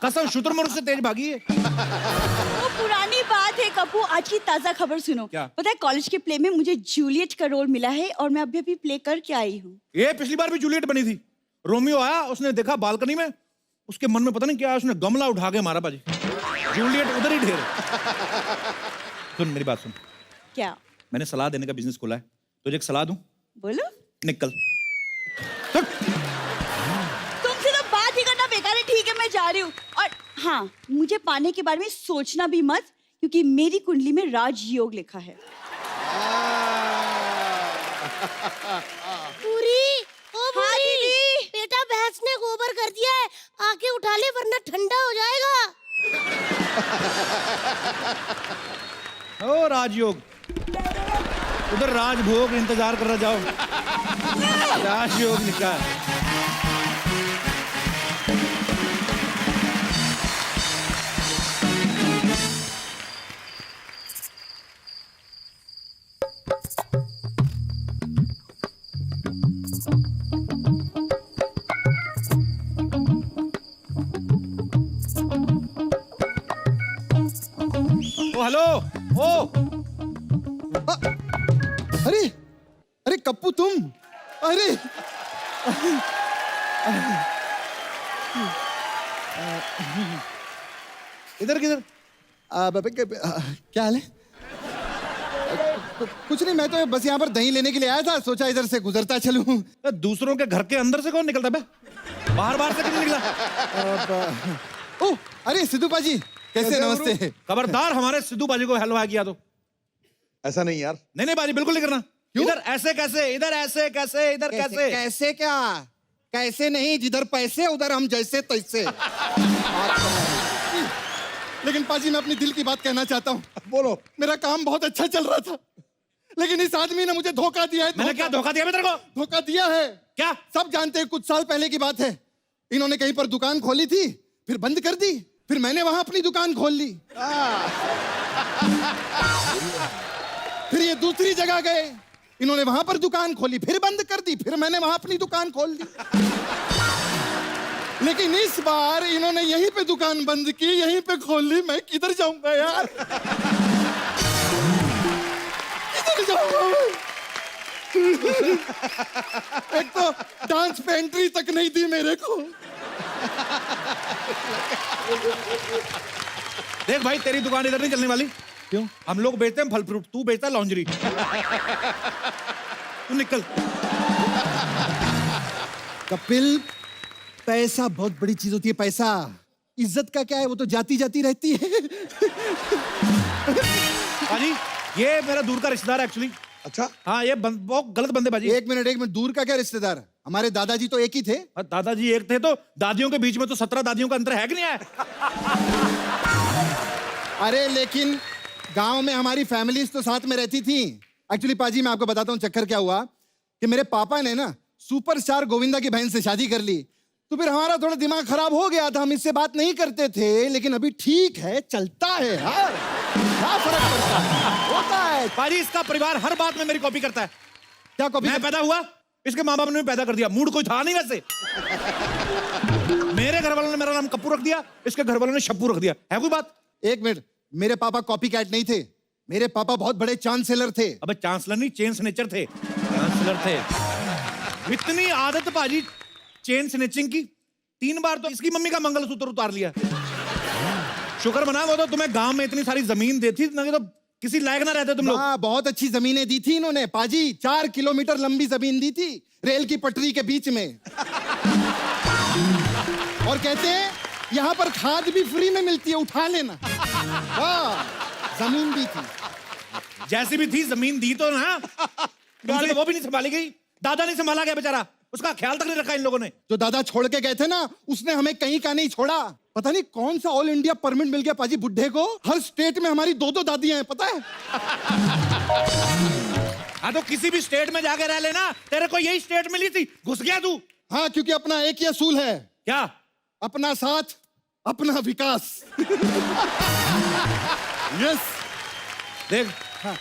कसम शुतुरमुर्ग से तेज भागी है। वो पुरानी बात है कप्पू, आज की ताजा खबर सुनो। क्या? पता है कॉलेज के प्ले में मुझे जूलियट का रोल मिला है और मैं अभी अभी प्ले करके आई हूँ। ये पिछली बार भी जूलियट बनी थी। रोमियो आया, उसने देखा बालकनी में, उसके मन में पता नहीं क्या है, उसने गमला उठा के मारा बाजी। जूलियट उधर ही ढेर। सुन मेरी बात सुन, क्या? मैंने सलाह देने का बिजनेस खोला है, तुझे एक सलाह दूं? बोलो। निकल। तुमसे तो बात ही करना बेकार है, ठीक है मैं जा रही हूँ। और हाँ, मुझे पाने के बारे में सोचना भी मत, क्योंकि मेरी कुंडली में राजयोग लिखा है। पूरी, ओ हाँ पूरी, दीदी। बेटा भैंस ने गोबर कर दिया है, आके उठा ले वरना ठंडा हो जाएगा। ओ राजयोग, उधर राजभोग इंतजार कर रहा, जाओ। राजयोग निकाल। ओ हेलो, ओ अरे अरे कप्पू तुम, अरे इधर किधर? क्या हाल है? कुछ नहीं, मैं तो बस यहाँ पर दही लेने के लिए आया था, सोचा इधर से गुजरता चलूं। दूसरों के घर के अंदर से कौन निकलता बे? बाहर बाहर से क्यों निकला? ओह अरे सिद्धू पाजी, कैसे? नमस्ते। खबरदार हमारे सिद्धू बाजी को हलवा किया तो। ऐसा नहीं यार, नहीं नहीं बाजी, बिल्कुल नहीं करना। इधर ऐसे कैसे, इधर ऐसे कैसे, इधर कैसे? कैसे क्या, कैसे नहीं, जिधर पैसे उधर हम जैसे तैसे। लेकिन पाजी मैं अपनी दिल की बात कहना चाहता हूँ। बोलो। मेरा काम बहुत अच्छा चल रहा था, लेकिन इस आदमी ने मुझे धोखा दिया है। मैंने क्या धोखा दिया तेरे को? धोखा दिया है। क्या? सब जानते हैं, कुछ साल पहले की बात है। इन्होंने कहीं पर दुकान खोली थी, फिर बंद कर दी, फिर मैंने वहां अपनी दुकान खोल ली। फिर ये दूसरी जगह गए, इन्होंने वहां पर दुकान खोली, फिर बंद कर दी, फिर मैंने वहां अपनी दुकान खोल ली। लेकिन इस बार इन्होंने यहीं पे दुकान बंद की, यहीं पे खोल ली। मैं किधर जाऊंगा यार, किधर जाऊंगा मैं? एक तो डांस पे एंट्री तक नहीं दी मेरे को। देख भाई, तेरी दुकान इधर नहीं चलने वाली। क्यों? हम लोग बेचते हैं फल फ्रूट, तू बेचता है लॉन्जरी। तू निकल। कपिल, पैसा बहुत बड़ी चीज होती है। पैसा, इज्जत का क्या है, वो तो जाती जाती रहती है। बाजी, ये मेरा दूर का रिश्तेदार है एक्चुअली। अच्छा, हाँ, ये बहुत गलत बंदे बाजी। एक मिनट, दूर का क्या रिश्तेदार? हमारे दादाजी तो एक ही थे। दादाजी एक थे तो दादियों के बीच में तो 17 दादियों का अंतर है कि नहीं है? अरे लेकिन गांव में हमारी फैमिलीज तो साथ में रहती थी। एक्चुअली पाजी, मैं आपको बताता हूँ चक्कर क्या हुआ कि मेरे पापा ने ना सुपरस्टार गोविंदा की बहन से शादी कर ली, तो फिर हमारा थोड़ा दिमाग खराब हो गया था, हम इससे बात नहीं करते थे। लेकिन अभी ठीक है, चलता है यार, क्या फर्क पड़ता है, होता है। बाजी, इसका परिवार हर बात में मेरी कॉपी करता है। क्या कॉपी? मैं पैदा हुआ, इसके माँ बाप ने भी पैदा कर दिया। मूड कोई था नहीं वैसे। मेरे घर वालों ने मेरा नाम कप्पू रख दिया, इसके घर वालों ने शप्पू रख दिया। है कोई बात? एक मिनट, मेरे पापा कॉपी कैट नहीं थे, मेरे पापा बहुत बड़े चांसलर थे। अबे चांसलर नहीं, चेन स्नेचर थे। चांसलर थे। इतनी आदत बाजी चेन स्नेचिंग की, 3 बार तो इसकी मम्मी का मंगलसूत्र उतार लिया। शुक्र मना, वो तो तुम्हें गांव में इतनी सारी जमीन देती ना, तो किसी लायक ना रहते तुम लोग। हाँ, बहुत अच्छी जमीनें दी थी इन्होंने पाजी, 4 किलोमीटर लंबी जमीन दी थी रेल की पटरी के बीच में। और कहते हैं यहाँ पर खाद भी फ्री में मिलती है, उठा लेना। वाह, जमीन भी थी। जैसी भी थी जमीन दी तो ना, गाड़ी वो भी नहीं संभाली गई। दादा नहीं संभाला गया बेचारा, उसका ख्याल तक नहीं रखा इन लोगों ने। जो दादा छोड़ के गए थे ना, उसने हमें कहीं का नहीं छोड़ा। पता नहीं कौन सा ऑल इंडिया परमिट मिल गया पाजी बुड्ढे को। हर स्टेट में हमारी 2-2 दादियां हैं, पता है। हाँ, तो किसी भी स्टेट में जाके रह लेना, तेरे को यही स्टेट मिली थी, घुस गया तू। हाँ, क्योंकि अपना एक ही असूल है, क्या? अपना साथ, अपना विकास। यस। देख, हाँ,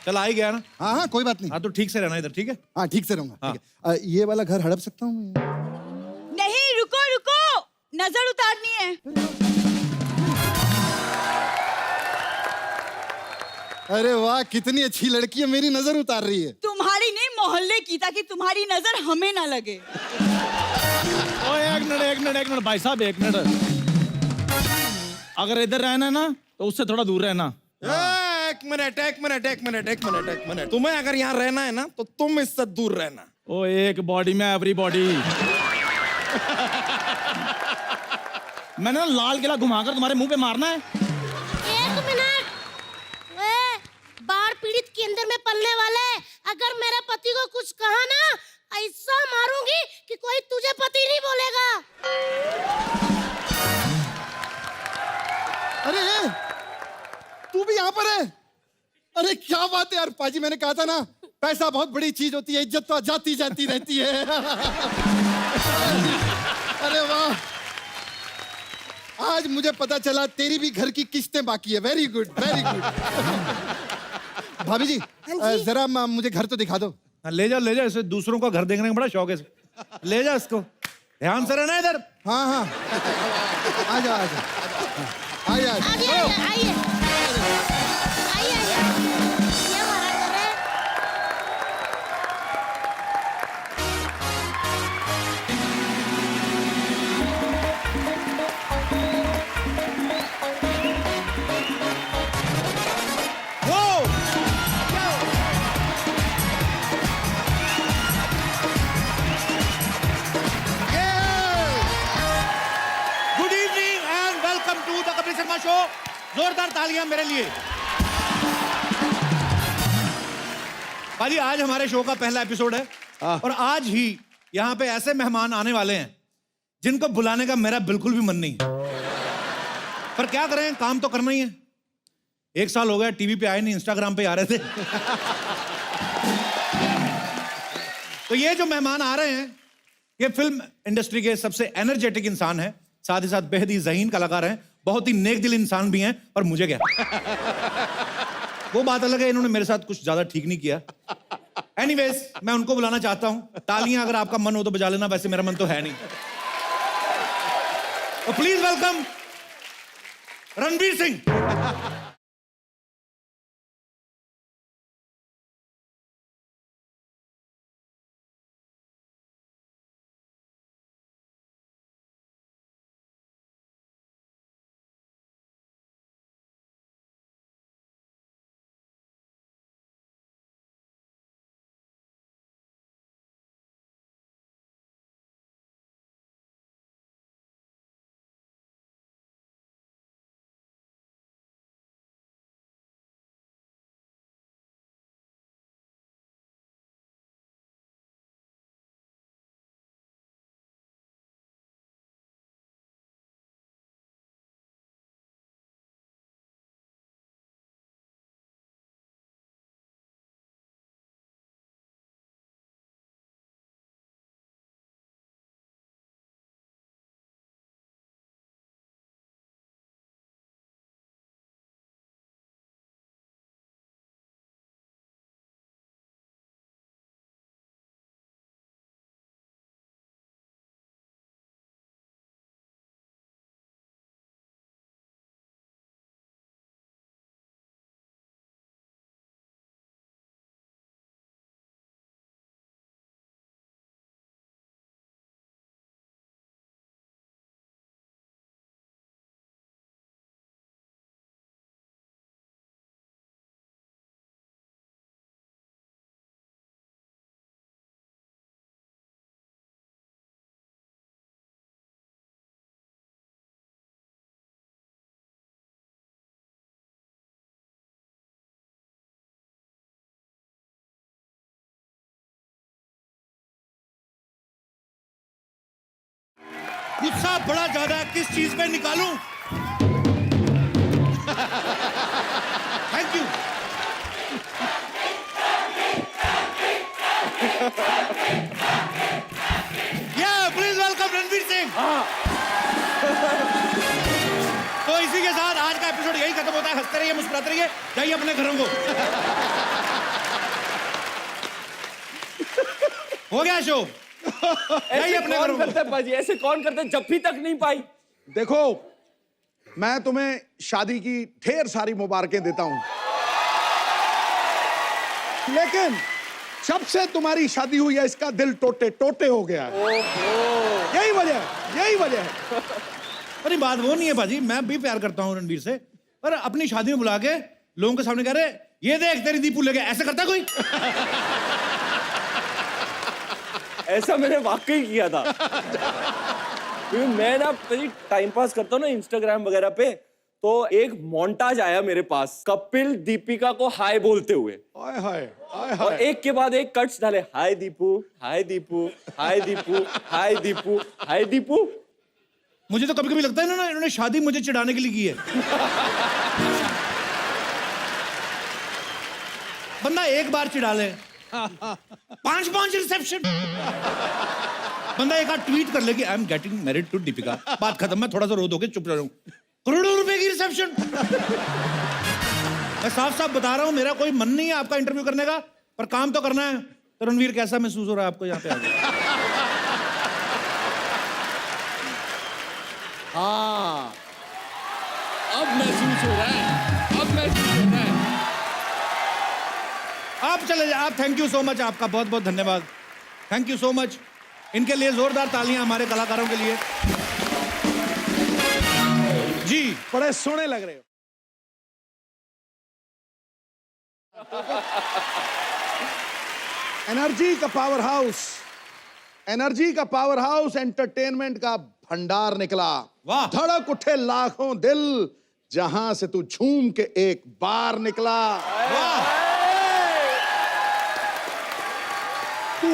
चल आ ही गया ना। हाँ हाँ, कोई बात नहीं। हाँ, तो ठीक से रहना इधर, ठीक है? हाँ, ठीक से रहूंगा। हाँ। ठीक है। ये वाला घर हड़प सकता हूँ मैं? नहीं, रुको रुको, नजर उतारनी है। अरे वाह, कितनी अच्छी लड़की है, मेरी नजर उतार रही है। तुम्हारी नहीं, मोहल्ले की, ताकि तुम्हारी नजर हमें ना लगे। ओ एक मिनट भाई साहब, एक मिनट। अगर इधर रहना है ना तो उससे थोड़ा दूर रहना। एक मिनट। तुम्हें अगर यहाँ रहना है ना तो तुम इससे दूर रहना। ओ एक बॉडी में एवरी बॉडी। मैंने ना लाल किला घुमाकर तुम्हारे मुंह पे मारना है। 1 मिनट। बाढ़ पीड़ित केंद्र में पलने वाले, अगर मेरे पति को कुछ कहा ना, ऐसा मारूंगी कि कोई तुझे पति नहीं बोलेगा। अरे तू भी यहाँ पर है? अरे क्या बात है यार पाजी, मैंने कहा था ना, पैसा बहुत बड़ी चीज होती है, इज्जत तो जाती जाती रहती है। अरे वाह, आज मुझे पता चला तेरी भी घर की किस्तें बाकी है। Very good, very good. भाभी जी, जरा मुझे घर तो दिखा दो। हाँ, ले जा, इसे दूसरों का घर देखने का बड़ा शौक है इसे। ले जा इसको, ध्यान से रहना इधर। हाँ हाँ, आजा आजा, आइए आइए आइए आइए, ये हमारा घर है। Good evening and welcome to the Kapil Sharma show. जोरदार तालियां मेरे लिए। भाजी, आज हमारे शो का पहला एपिसोड है और आज ही यहाँ पे ऐसे मेहमान आने वाले हैं जिनको बुलाने का मेरा बिल्कुल भी मन नहीं, पर क्या करें, काम तो करना ही है। 1 साल हो गया टीवी पे आए नहीं, इंस्टाग्राम पे आ रहे थे। तो ये जो मेहमान आ रहे हैं ये फिल्म इंडस्ट्री के सबसे एनर्जेटिक इंसान है, साथ ही साथ बेहद ही ज़हीन कलाकार हैं, बहुत ही नेक दिल इंसान भी हैं, और मुझे क्या वो बात अलग है, इन्होंने मेरे साथ कुछ ज्यादा ठीक नहीं किया। एनीवेज, मैं उनको बुलाना चाहता हूं। तालियां अगर आपका मन हो तो बजा लेना, वैसे मेरा मन तो है नहीं। तो प्लीज वेलकम रणवीर सिंह। गुस्सा बड़ा ज्यादा है, किस चीज पे निकालूं? Thank you. Please welcome Ranveer Singh. तो इसी के साथ आज का एपिसोड यही खत्म होता है। हंसते रहिए, मुस्कुराते रहिए, जाइए अपने घरों को। हो गया शो। ऐसे कौन करते हैं पाजी? ऐसे कौन करते हैं? जप्फी तक नहीं पाई। देखो, मैं तुम्हें शादी की ढेर सारी मुबारकें देता हूं, लेकिन जब से तुम्हारी शादी हुई है इसका दिल टोटे टोटे हो गया है। यही वजह है। अरे बात वो नहीं है पाजी, मैं भी प्यार करता हूँ रणवीर से, पर अपनी शादी में बुला के लोगों के सामने कह रहे ये देख तेरी दीपू ले गया, ऐसे करता कोई? ऐसा मैंने वाकई किया था। क्योंकि मैं ना टाइम पास करता हूँ ना इंस्टाग्राम वगैरह पे, तो एक मोन्टाज आया मेरे पास कपिल दीपिका को हाय बोलते हुए। हाय हाय हाय और एक के बाद एक कट्स डाले, हाय दीपू, हाय दीपू, हाय दीपू, हाय दीपू, हाय दीपू। मुझे तो कभी कभी लगता है ना इन्होंने शादी मुझे चिढ़ाने के लिए की है। बंदा एक बार चिढ़ा ले, 5 रिसेप्शन। बंदा एक आध ट्वीट कर ले कि I am getting married to Deepika, बात खत्म। मैं थोड़ा सा रो दोगे, चुप रहूं। करोड़ों रुपए की रिसेप्शन। मैं साफ साफ बता रहा हूं, मेरा कोई मन नहीं है आपका इंटरव्यू करने का, पर काम तो करना है। तो रणवीर, कैसा महसूस हो रहा है आपको यहाँ पे आके? हाँ, अब महसूस हो रहा है, अब महसूस हो रहा है। आप चले जाए, आप। थैंक यू सो मच, आपका बहुत बहुत धन्यवाद। Thank you so much. इनके लिए जोरदार तालियां हमारे कलाकारों के लिए। जी, बड़े सोने लग रहे हो। एनर्जी का पावर हाउस, एनर्जी का पावर हाउस, एंटरटेनमेंट का भंडार निकला। वाह। धड़क उठे लाखों दिल, जहां से तू झूम के एक बार निकला। वाह। तू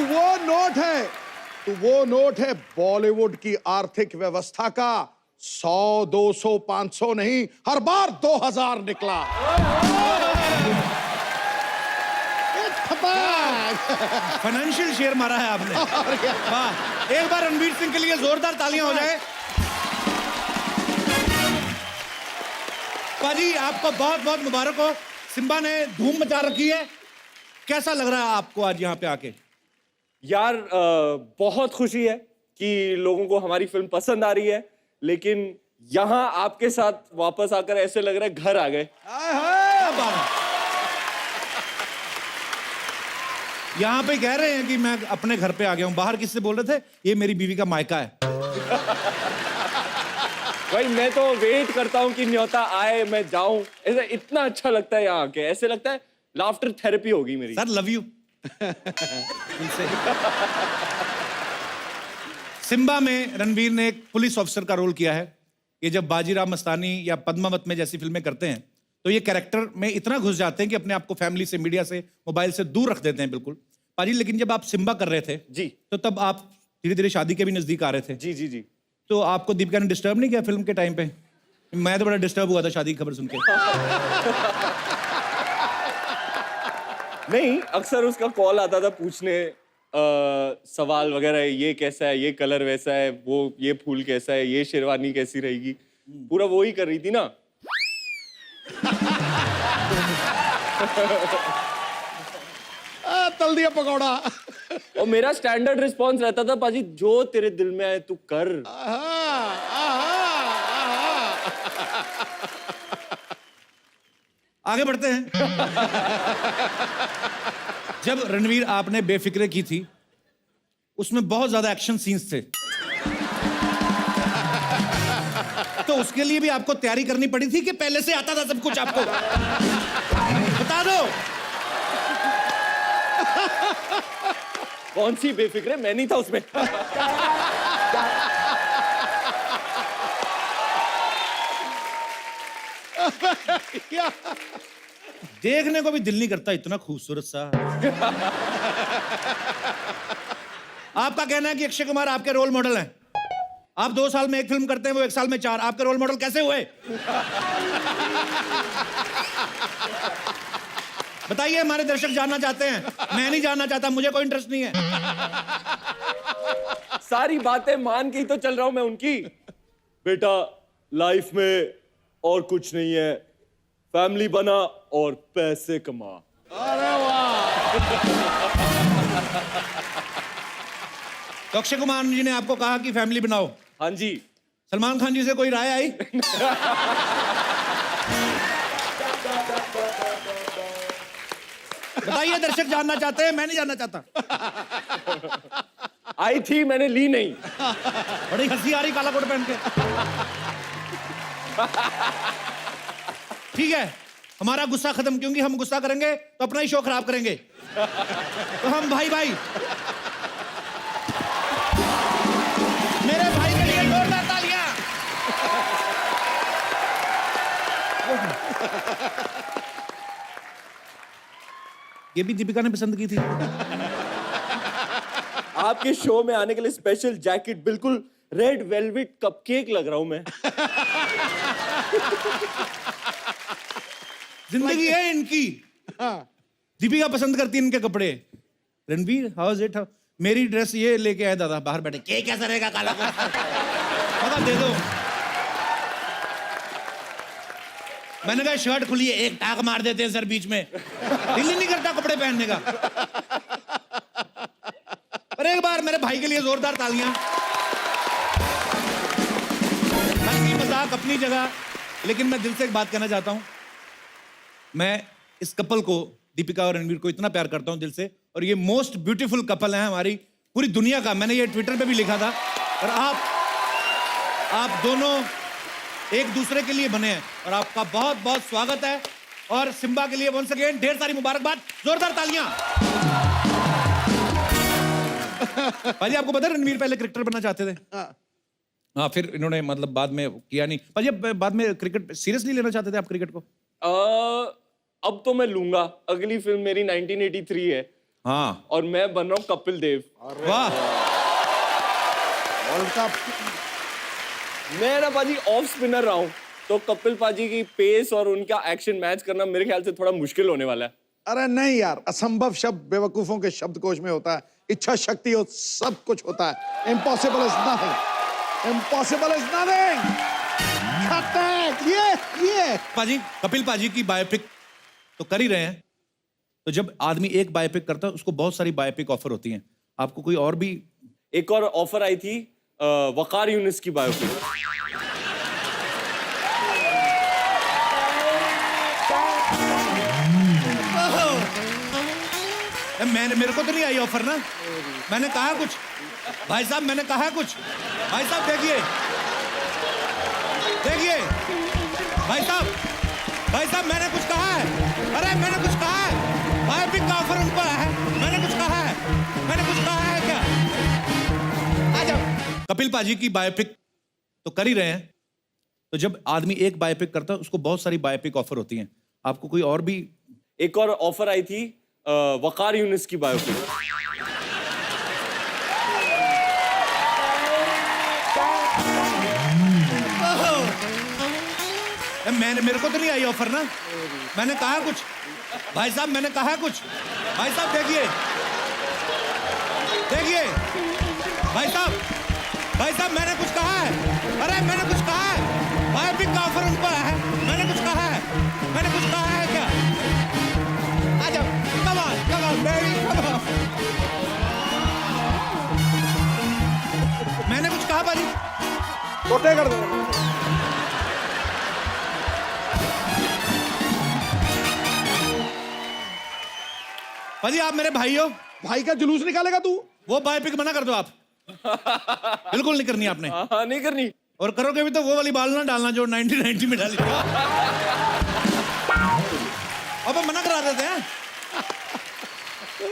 वो नोट है बॉलीवुड की आर्थिक व्यवस्था का। 100, 200, 500 नहीं, हर बार 2000 निकला। फाइनेंशियल शेयर मारा है आपने। वाह, एक बार रणवीर सिंह के लिए जोरदार तालियां हो जाए। पाजी आपको बहुत बहुत मुबारक हो, सिम्बा ने धूम मचा रखी है। कैसा लग रहा है आपको आज यहाँ पे आके? यार बहुत खुशी है कि लोगों को हमारी फिल्म पसंद आ रही है, लेकिन यहाँ आपके साथ वापस आकर ऐसे लग रहा है घर आ गए। यहाँ पे कह रहे हैं कि मैं अपने घर पे आ गया हूँ। बाहर किससे बोल रहे थे? ये मेरी बीवी का मायका है। भाई मैं तो वेट करता हूँ कि न्योता आए, मैं जाऊं। ऐसा इतना अच्छा लगता है यहाँ आके, ऐसे लगता है लाफ्टर थेरेपी होगी मेरी। Sir love you. सिम्बा में रणवीर ने एक पुलिस ऑफिसर का रोल किया है। ये जब बाजीराव मस्तानी या पद्मावत में जैसी फिल्में करते हैं तो ये कैरेक्टर में इतना घुस जाते हैं कि अपने आप को फैमिली से, मीडिया से, मोबाइल से दूर रख देते हैं बिल्कुल। पाजी लेकिन जब आप सिम्बा कर रहे थे जी, तो तब आप धीरे धीरे शादी के भी नजदीक आ रहे थे। जी जी जी। तो आपको दीपिका ने डिस्टर्ब नहीं किया फिल्म के टाइम पे? मैं तो बड़ा डिस्टर्ब हुआ था शादी की खबर सुन के। नहीं, अक्सर उसका कॉल आता था पूछने सवाल वगैरह, ये कैसा है, ये कलर वैसा है, वो ये फूल कैसा है, ये शेरवानी कैसी रहेगी, पूरा वो ही कर रही थी ना। तल दिया पकौड़ा। और मेरा स्टैंडर्ड रिस्पॉन्स रहता था, पाजी जो तेरे दिल में आए तू कर। आगे बढ़ते हैं। जब रणवीर आपने बेफिक्रे की थी उसमें बहुत ज्यादा एक्शन सीन्स थे, तो उसके लिए भी आपको तैयारी करनी पड़ी थी कि पहले से आता था सब कुछ आपको? बता दो। कौन सी बेफिक्रे? मैं नहीं था उसमें। देखने को भी दिल नहीं करता, इतना खूबसूरत सा। आपका कहना है कि अक्षय कुमार आपके रोल मॉडल हैं। आप 2 साल में 1 फिल्म करते हैं, वो 1 साल में 4। आपके रोल मॉडल कैसे हुए? बताइए, हमारे दर्शक जानना चाहते हैं। मैं नहीं जानना चाहता, मुझे कोई इंटरेस्ट नहीं है। सारी बातें मान के ही तो चल रहा हूं मैं उनकी। बेटा लाइफ में और कुछ नहीं है, फैमिली बना और पैसे कमा। अरे वाह। तो अक्षय कुमार जी ने आपको कहा कि फैमिली बनाओ। हाँ जी। सलमान खान जी से कोई राय आई? बताइए, दर्शक जानना चाहते हैं, मैं नहीं जानना चाहता। आई थी, मैंने ली नहीं। बड़ी हंसी आ रही काला कोट पहन के। ठीक है, हमारा गुस्सा खत्म, क्योंकि हम गुस्सा करेंगे तो अपना ही शो खराब करेंगे। तो हम भाई भाई, मेरे भाई के लिए जोरदार तालियां। ये भी दीपिका ने पसंद की थी। आपके शो में आने के लिए स्पेशल जैकेट, बिल्कुल रेड वेलवेट कपकेक लग रहा हूं मैं। जिंदगी है इनकी। दीपिका पसंद करती है इनके कपड़े। Ranveer, how is it? मेरी ड्रेस ये लेके आए दादा बाहर बैठे, के कैसा रहेगा काला कोट? दे दो। मैंने कहा शर्ट खुली है, एक टाक मार देते हैं सर बीच में। दिल ही नहीं करता कपड़े पहनने का। पर एक बार मेरे भाई के लिए जोरदार तालियां। हंसी मजाक अपनी जगह, लेकिन मैं दिल से एक बात कहना चाहता हूं। मैं इस कपल को, दीपिका और रणवीर को, इतना प्यार करता हूं दिल से, और ये मोस्ट ब्यूटीफुल कपल है हमारी पूरी दुनिया का। मैंने ये ट्विटर पे भी लिखा था। और आप दोनों एक दूसरे के लिए बने हैं, और आपका बहुत बहुत स्वागत है। और सिम्बा के लिए वंस अगेन ढेर सारी मुबारकबाद, जोरदार तालियां। भाई आपको पता है रणवीर पहले क्रिकेटर बनना चाहते थे। हाँ, फिर इन्होंने मतलब बाद में किया नहीं। भाई बाद में क्रिकेट सीरियसली लेना चाहते थे आप क्रिकेट को? अब तो मैं लूंगा। अगली फिल्म मेरी 1983 है। हाँ, और मैं बन रहा हूँ कपिल देव। वाह। World cup. मैं ना पाजी ऑफ स्पिनर रहा हूँ, तो कपिल पाजी की पेस और उनका एक्शन मैच करना मेरे ख्याल से थोड़ा मुश्किल होने वाला है। अरे नहीं यार, असंभव शब्द बेवकूफों के शब्दकोश में होता है, इच्छा शक्ति हो सब कुछ होता है। Impossible is nothing, impossible is nothing. ये पाजी, कपिल पाजी की बायोपिक तो कर ही रहे हैं, तो जब आदमी एक बायोपिक करता है उसको बहुत सारी बायोपिक ऑफर होती हैं। आपको कोई और भी? एक और ऑफर आई थी वकार यूनिस की बायोपिक। मेरे को तो नहीं आई ऑफर ना। मैंने कहा कुछ भाई साहब, मैंने कहा कुछ भाई साहब। देखिए भाई साहब मैंने कुछ कहा है। अरे मैंने कुछ कहा है, बायोपिक का ऑफर उनको आया है। मैंने कुछ कहा है क्या? आ जाओ। कपिल पाजी की बायोपिक तो कर ही रहे हैं, तो जब आदमी एक बायोपिक करता है उसको बहुत सारी बायोपिक ऑफर होती हैं। आपको कोई और भी? एक और ऑफर आई थी वकार यूनिस की बायोपिक। मेरे को तो नहीं आई ऑफर ना। मैंने कहा कुछ भाई साहब, मैंने कहा कुछ भाई साहब। देखिए भाई साहब मैंने कुछ कहा है। अरे मैंने कुछ कहा है, बायोपिक का ऑफर उनको आया है। मैंने कुछ कहा है क्या? आ जाओ। Come on baby, come on. मैंने कुछ कहा भाजी? छोटे कर दो। भाजी आप मेरे भाई हो। भाई का जुलूस निकालेगा तू? वो बायोपिक मना कर दो आप। बिल्कुल नहीं करनी आपने। हाँ, नहीं करनी। और करोगे भी तो वो वाली बाल ना डालना जो 1990 में डाली। अब मना करा देते हैं।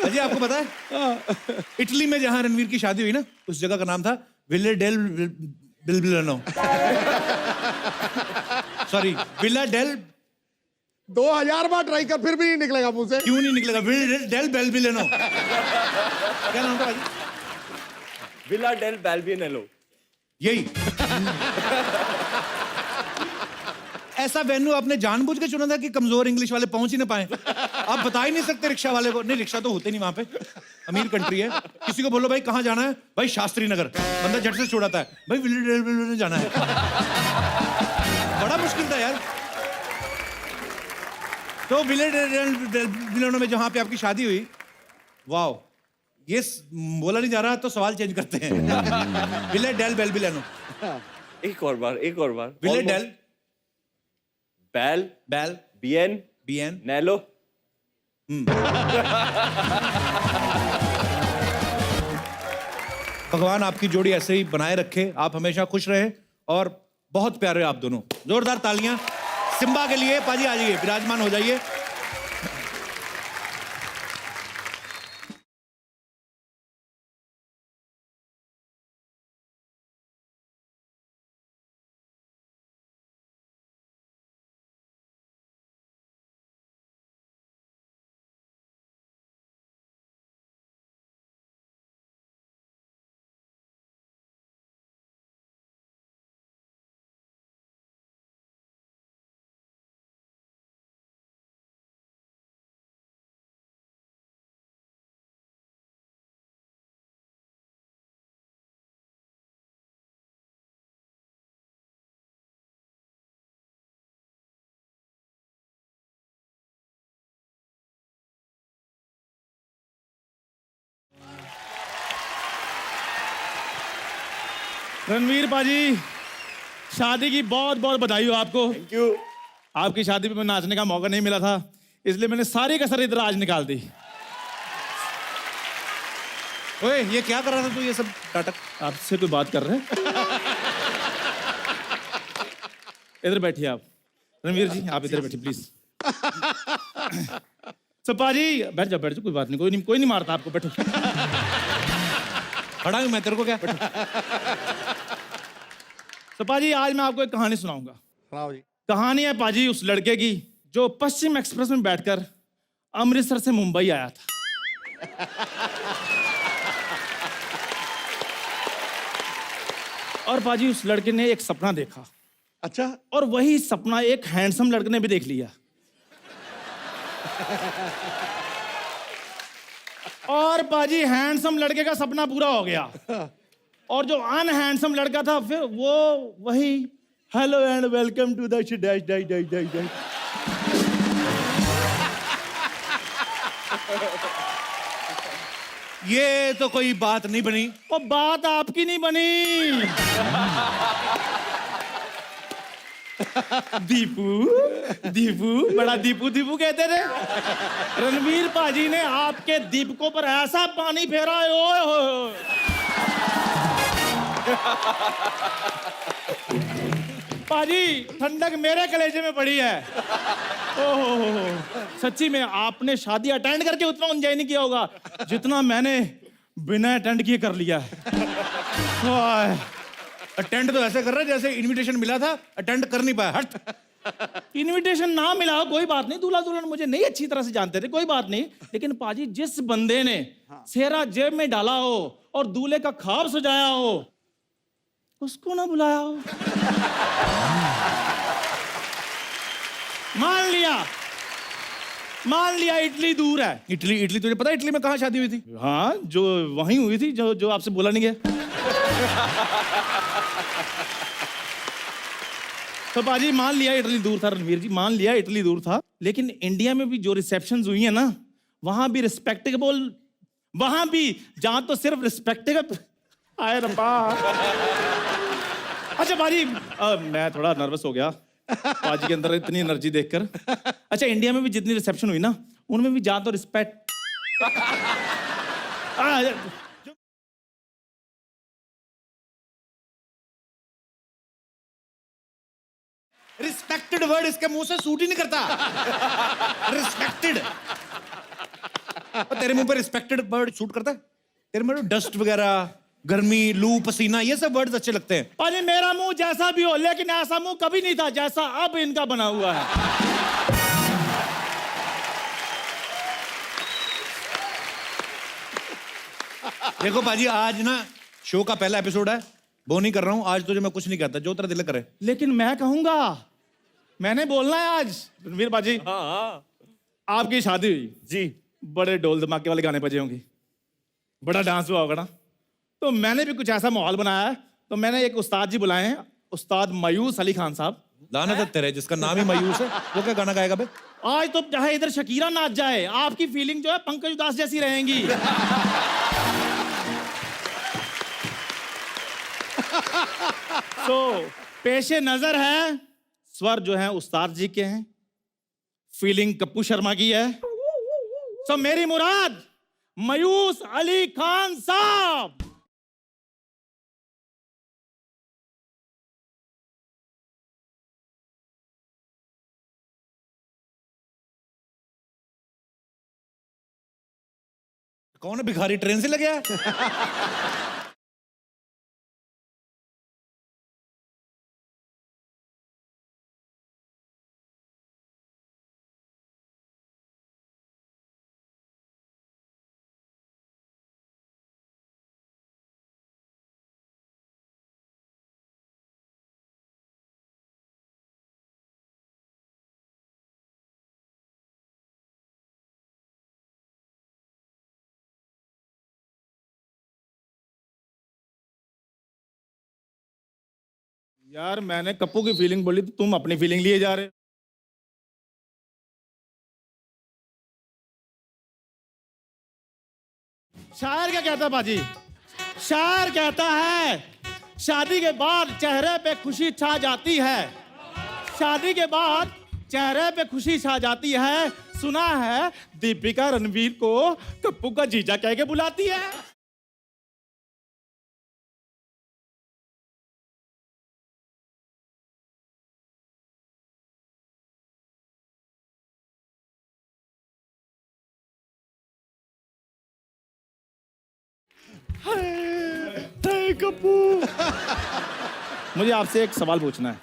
अजय आपको पता है इटली में जहां रणवीर की शादी हुई ना, उस जगह का नाम था Villa del Balbianello. Sorry, Villa del. 2000 बार ट्राई कर, फिर भी नहीं निकलेगा मुंह से। क्यों नहीं निकलेगा? Villa del Balbianello. क्या नाम था भाई? Villa del Balbianello. यही। ऐसा वेन्यू आपने जानबूझ के चुना था कि कमजोर इंग्लिश वाले पहुंच ही ना पाए? आप बता ही नहीं सकते रिक्शा वाले को। नहीं, रिक्शा तो होते नहीं वहां पे, अमीर कंट्री है। किसी को बोलो भाई कहाँ जाना है, भाई शास्त्री नगर, बंदा झट से छोड़ाता है, भाई विले जाना है। बड़ा मुश्किल था यार। तो विले में जहां पे आपकी शादी हुई, वाह, ये बोला नहीं जा रहा तो सवाल चेंज करते हैं। विले डेल बेलबिलानो। एक और बार। विले डेल बेल बीएन नेलो। भगवान आपकी जोड़ी ऐसे ही बनाए रखे, आप हमेशा खुश रहे और बहुत प्यारे आप दोनों। जोरदार तालियां सिम्बा के लिए। पाजी आ जाइए, विराजमान हो जाइए। रणवीर पाजी, शादी की बहुत बहुत बधाई हो आपको। Thank you. आपकी शादी में नाचने का मौका नहीं मिला था, इसलिए मैंने सारी कसर इधर आज निकाल दी। ओए, ये क्या कर रहा था तू? ये सब नाटक? आपसे कोई बात कर रहे हैं? इधर बैठिए आप। रणवीर जी आप इधर बैठिए प्लीज। तो पाजी बैठ जाओ, कोई बात नहीं, कोई नहीं मारता आपको। बैठो। खड़ा हूं मैं, तेरे को क्या? तो पाजी आज मैं आपको एक कहानी सुनाऊंगा। सुनाओ जी। कहानी है पाजी उस लड़के की जो पश्चिम एक्सप्रेस में बैठकर अमृतसर से मुंबई आया था। और पाजी उस लड़के ने एक सपना देखा। अच्छा। और वही सपना एक हैंडसम लड़के ने भी देख लिया। और बाजी हैंडसम लड़के का सपना पूरा हो गया, और जो अनहैंडसम लड़का था फिर वो वही hello and welcome to the dash dash dash dash dash. ये तो कोई बात नहीं बनी। और बात आपकी नहीं बनी। दीपू दीपू बड़ा दीपू दीपू कहते थे। रणवीर पाजी ने आपके दीपकों पर ऐसा पानी फेरा है, ओए होए। पाजी ठंडक मेरे कलेजे में पड़ी है। ओहो, सच्ची में आपने शादी अटेंड करके उतना एंजॉय नहीं किया होगा जितना मैंने बिना अटेंड किए कर लिया है। अटेंड तो ऐसे कर रहा है जैसे इनविटेशन मिला था, अटेंड कर नहीं पाया। हट। इनविटेशन ना मिला हो कोई बात नहीं, दूल्हा दुल्हन मुझे नहीं अच्छी तरह से जानते थे, कोई बात नहीं, लेकिन पाजी जिस बंदे ने सेहरा जेब में डाला हो और दूल्हे का ख्वाब सजाया हो उसको ना बुलाया हो। मान लिया इटली दूर है। इटली इटली तुझे पता है इटली में कहाँ शादी हुई थी? हाँ, जो वहीं हुई थी जो आपसे बोला नहीं गया। तो बाजी मान लिया इटली दूर था, रणवीर जी मान लिया इटली दूर था, लेकिन इंडिया में भी जो रिसेप्शंस हुई है ना, वहां भी रिस्पेक्टेबल, वहां भी जहां तो सिर्फ रिस्पेक्टेबल आए रब्बा। अच्छा बाजी, मैं थोड़ा नर्वस हो गया बाजी के अंदर इतनी एनर्जी देखकर। अच्छा, इंडिया में भी जितनी रिसेप्शन हुई ना, उनमें भी जहां तो रिस्पेक्ट रिस्पेक्टेड वर्ड इसके मुंह से सूट ही नहीं करता। रिस्पेक्टेड। तेरे मुंह पे रिस्पेक्टेड वर्ड सूट करता है? तेरे में डस्ट वगैरह, गर्मी, लू, पसीना, ये सब वर्ड्स अच्छे लगते हैं। अरे मेरा मुंह जैसा भी हो, लेकिन ऐसा मुंह कभी नहीं था जैसा अब इनका बना हुआ है। देखो बाजी, आज ना शो का पहला एपिसोड है, वो नहीं कर रहा हूं आज, तुझे मैं कुछ नहीं कहता, जो तेरा दिल करे। लेकिन मैं कहूंगा, मैंने बोलना है आज। रणवीर बाजी, आपकी शादी हुई जी, बड़े ढोल धमाके वाले गाने बजे होंगे, बड़ा डांस हुआ होगा ना, तो मैंने भी कुछ ऐसा माहौल बनाया है। तो मैंने एक उस्ताद जी बुलाए हैं, उस्ताद मायूस अली खान साहब। लानत है तेरे, जिसका नाम ही मायूस है वो क्या गाना गाएगा बे? आज तो चाहे इधर शकीरा नाच जाए, आपकी फीलिंग जो है पंकज उदास जैसी रहेंगी। तो पेशे नजर है, स्वर जो है उस्ताद जी के हैं, फीलिंग कप्पू शर्मा की है। सो मेरी मुराद मायूस अली खान साहब। कौन है भिखारी, ट्रेन से लगे है? यार मैंने कप्पू की फीलिंग बोली तो तुम अपनी फीलिंग लिए जा रहे। शायर क्या कहता है बाजी? शायर कहता है, शादी के बाद चेहरे पे खुशी छा जाती है, शादी के बाद चेहरे पे खुशी छा जाती है। सुना है दीपिका रणवीर को कप्पू का जीजा कह के बुलाती है। कप्पू, मुझे आपसे एक सवाल पूछना है।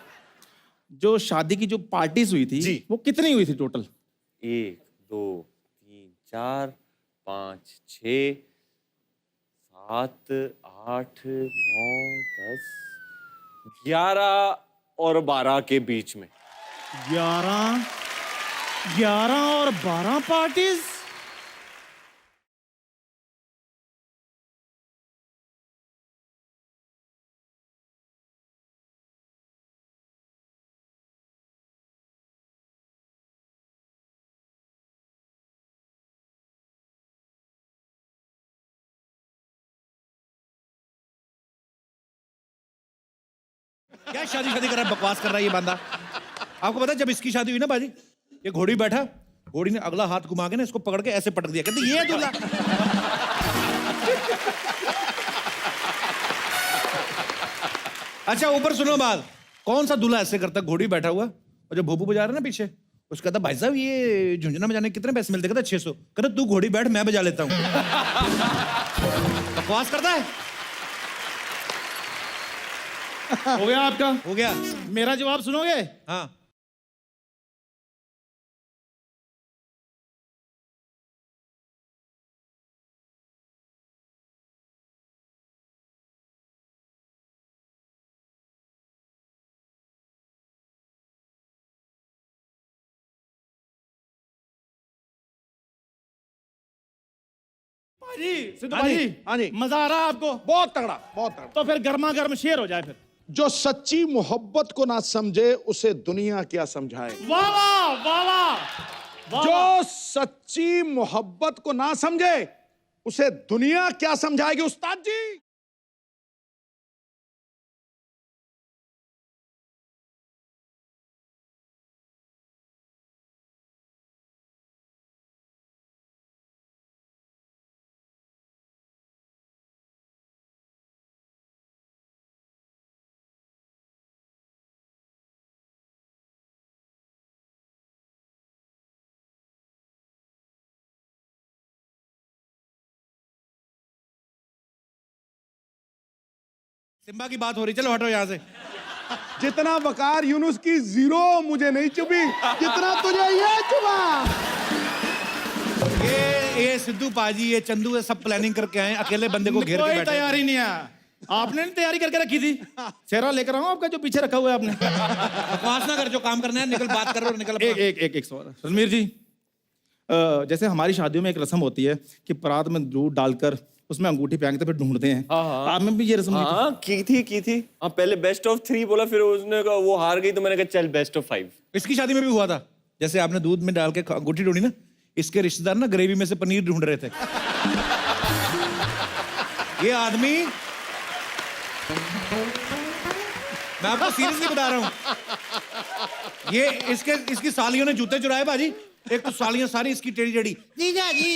जो शादी की जो पार्टीज हुई थी जी, वो कितनी हुई थी टोटल? 1 2 3 4 5 6 7 8 9 10 11 और 12 के बीच में। 11 11 और 12 पार्टीज। क्या शादी शादी कर रहा है, बकवास कर रहा है ये बंदा। आपको पता है जब इसकी शादी हुई ना बाजी, ये घोड़ी बैठा, घोड़ी ने अगला हाथ घुमा के ना इसको पकड़ के ऐसे पटक दिया, कहते ये है दूल्हा। अच्छा ऊपर सुनो बात, कौन सा दूल्हा ऐसे करता, घोड़ी बैठा हुआ और जो भोपू बजा रहा है ना पीछे, उसका कहता भाई साहब ये झुंझुना बजाने के कितने पैसे मिलते, कहता 600, कहता तू घोड़ी बैठ मैं बजा लेता हूँ। बकवास करता है। हो गया आपका? हो गया। मेरा जवाब सुनोगे? हाँ भाजी, सिद्धू हाँ जी, भाजी, हाँ जी। मजा आ रहा है आपको? बहुत तगड़ा, बहुत तगड़ा। तो फिर गर्मा गर्म शेर हो जाए फिर। जो सच्ची मोहब्बत को ना समझे उसे दुनिया क्या समझाए। वाह वाह वाह वाह वाह। जो सच्ची मोहब्बत को ना समझे उसे दुनिया क्या समझाएगी उस्ताद जी। सिम्बा की बात हो रही, चलो हटो यहाँ से। जितना वकार यूनुस की जीरो मुझे नहीं चुभी जितना तुझे ये चुभा। ये सिद्धू पाजी, ये चंदू, ये सब प्लानिंग करके आए, अकेले बंदे को घेर के कोई बैठे। तैयारी नहीं है। आपने नहीं तैयारी करके रखी थी? शेरा लेकर आऊं आपका जो पीछे रखा हुआ है आपने? बकवास ना कर, जो काम करना है निकल, बात करो निकल। एक सवाल रणवीर जी, जैसे हमारी शादियों में एक रस्म होती है कि परात में दूध डालकर उसमें अंगूठी पहनते फिर ढूंढते हैं। आप में भी ये रस्म हुई थी? हाँ की थी। हाँ पहले बेस्ट ऑफ 3 बोला, फिर उसने कहा वो हार गई तो मैंने कहा चल बेस्ट ऑफ 5। इसकी शादी में भी हुआ था, जैसे आपने दूध में डाल के अंगूठी ढूंढी ना, इसके रिश्तेदार ना ग्रेवी में से पनीर ढूंढ रहे थे। ये आदमी, मैं आपको सीरियसली बता रहा हूं, ये इसकी सालियों ने जूते चुराए बाजी। एक तो सालियां सारी इसकी टेढ़ी टेढ़ी, जीजा जी।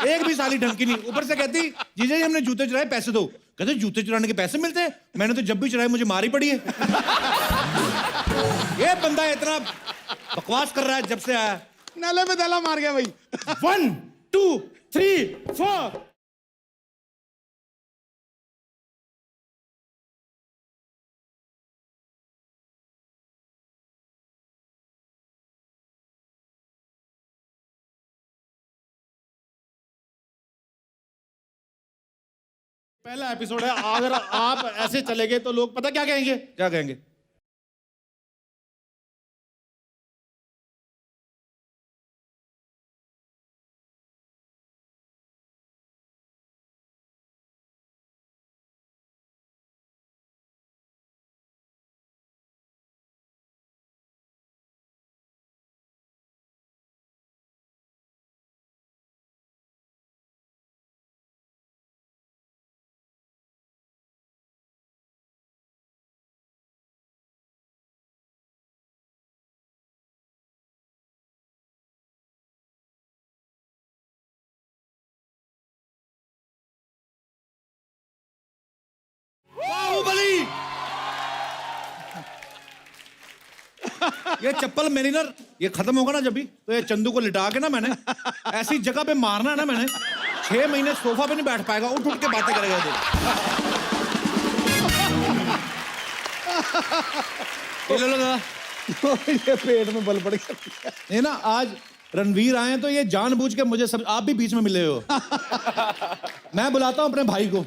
एक भी साली ढंग की नहीं, ऊपर से कहती जीजा जी हमने जूते चुराए पैसे दो। कहते जूते चुराने के पैसे मिलते हैं? मैंने तो जब भी चुराए मुझे मार ही पड़ी है। ये बंदा इतना बकवास कर रहा है जब से आया। नाले में दला मार गया भाई। 1 2 3 4। पहला एपिसोड है, अगर आप ऐसे चले गए तो लोग पता क्या कहेंगे? क्या कहेंगे? बाहुबली। ये चप्पल मेरी ना, ये खत्म होगा ना जब भी, तो ये चंदू को लिटा के ना मैंने ऐसी जगह पे मारना है ना मैंने, 6 महीने सोफा पे नहीं बैठ पाएगा, उठ उठ के बातें करेगा ये लो दादा। ये पेट में बल पड़ गया। ये ना आज रणवीर आए तो ये जानबूझ के मुझे सब, आप भी बीच में मिले हो। मैं बुलाता हूं अपने भाई को,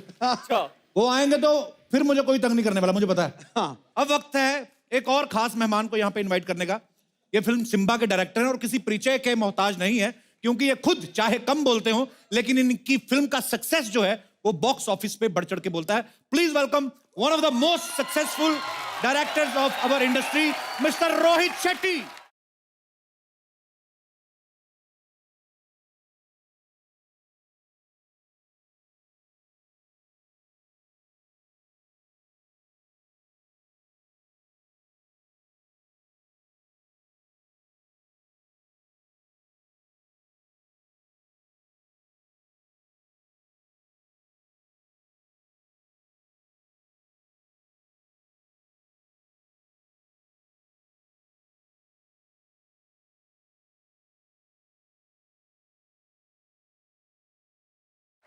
वो आएंगे तो फिर मुझे कोई तंग नहीं करने वाला, मुझे पता है। हाँ। अब वक्त है एक और खास मेहमान को यहाँ पे इनवाइट करने का। ये फिल्म सिम्बा के डायरेक्टर हैं और किसी परिचय के मोहताज नहीं है, क्योंकि ये खुद चाहे कम बोलते हो, लेकिन इनकी फिल्म का सक्सेस जो है वो बॉक्स ऑफिस पे बढ़ चढ़ के बोलता है। Please welcome one of the most successful directors of our industry, Mr Rohit Shetty.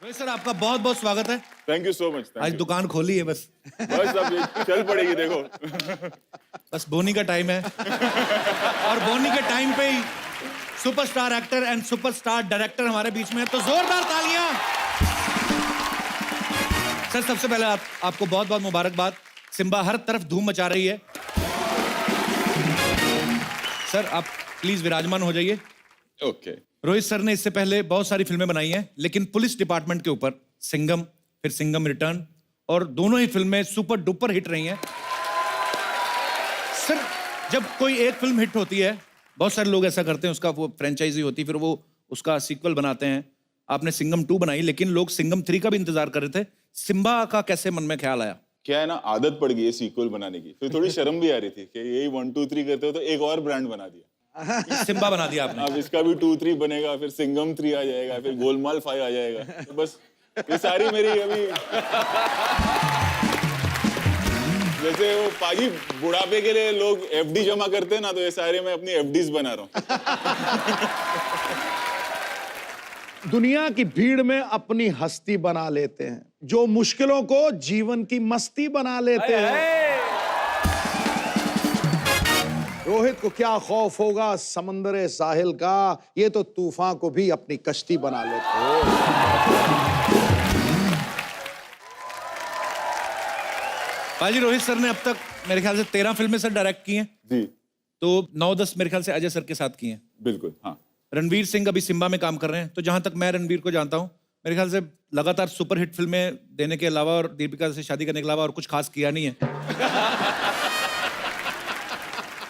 Rohit sir, आपका बहुत बहुत स्वागत है। Thank you so much. आज दुकान खोली है बस अब ये चल पड़ेगी, देखो। बस बोनी का टाइम है और बोनी के टाइम पे ही superstar actor and superstar director हमारे बीच में है, तो जोरदार तालियां। सर, सबसे पहले आपको बहुत बहुत मुबारकबाद। सिम्बा हर तरफ धूम मचा रही है। सर, आप प्लीज विराजमान हो जाइए। ओके। रोहित सर ने इससे पहले बहुत सारी फिल्में बनाई हैं, लेकिन पुलिस डिपार्टमेंट के ऊपर सिंघम, फिर सिंघम रिटर्न, और दोनों ही फिल्में सुपर डुपर हिट रही हैं। सर, जब कोई एक फिल्म हिट होती है, बहुत सारे लोग ऐसा करते हैं, उसका वो फ्रेंचाइजी होती है, फिर वो उसका सीक्वल बनाते हैं। आपने सिंघम 2 बनाई, लेकिन लोग सिंघम 3 का भी इंतजार कर रहे थे। सिम्बा का कैसे मन में ख्याल आया? क्या है ना, आदत पड़ गई है सीक्वल बनाने की, फिर थोड़ी शर्म भी आ रही थी कि यही 1 2 3 करते हो, तो एक और ब्रांड बना दिया। सिम्बा बना दिया आपने। अब इसका भी 2 3 बनेगा, फिर सिंघम 3 आ जाएगा, फिर गोलमाल 5 आ जाएगा। तो बस ये सारी मेरी अभी जैसे वो पाजी बुढ़ापे के लिए लोग एफडी जमा करते हैं ना, तो ये सारे मैं अपनी एफडीज बना रहा हूँ। दुनिया की भीड़ में अपनी हस्ती बना लेते हैं, जो मुश्किलों को जीवन की मस्ती बना लेते हैं। रोहित को क्या खौफ होगा समंदर साहिल का, ये तो तूफान को भी अपनी कश्ती बना लेते हैं। पाजी, रोहित सर ने अब तक मेरे ख्याल से 13 फिल्में सर डायरेक्ट की हैं जी। तो 9-10 मेरे ख्याल से अजय सर के साथ की हैं। बिल्कुल, हाँ। रणवीर सिंह अभी सिम्बा में काम कर रहे हैं, तो जहां तक मैं रणवीर को जानता हूं, मेरे ख्याल से लगातार सुपरहिट फिल्में देने के अलावा और दीपिका से शादी करने के अलावा और कुछ खास किया नहीं है।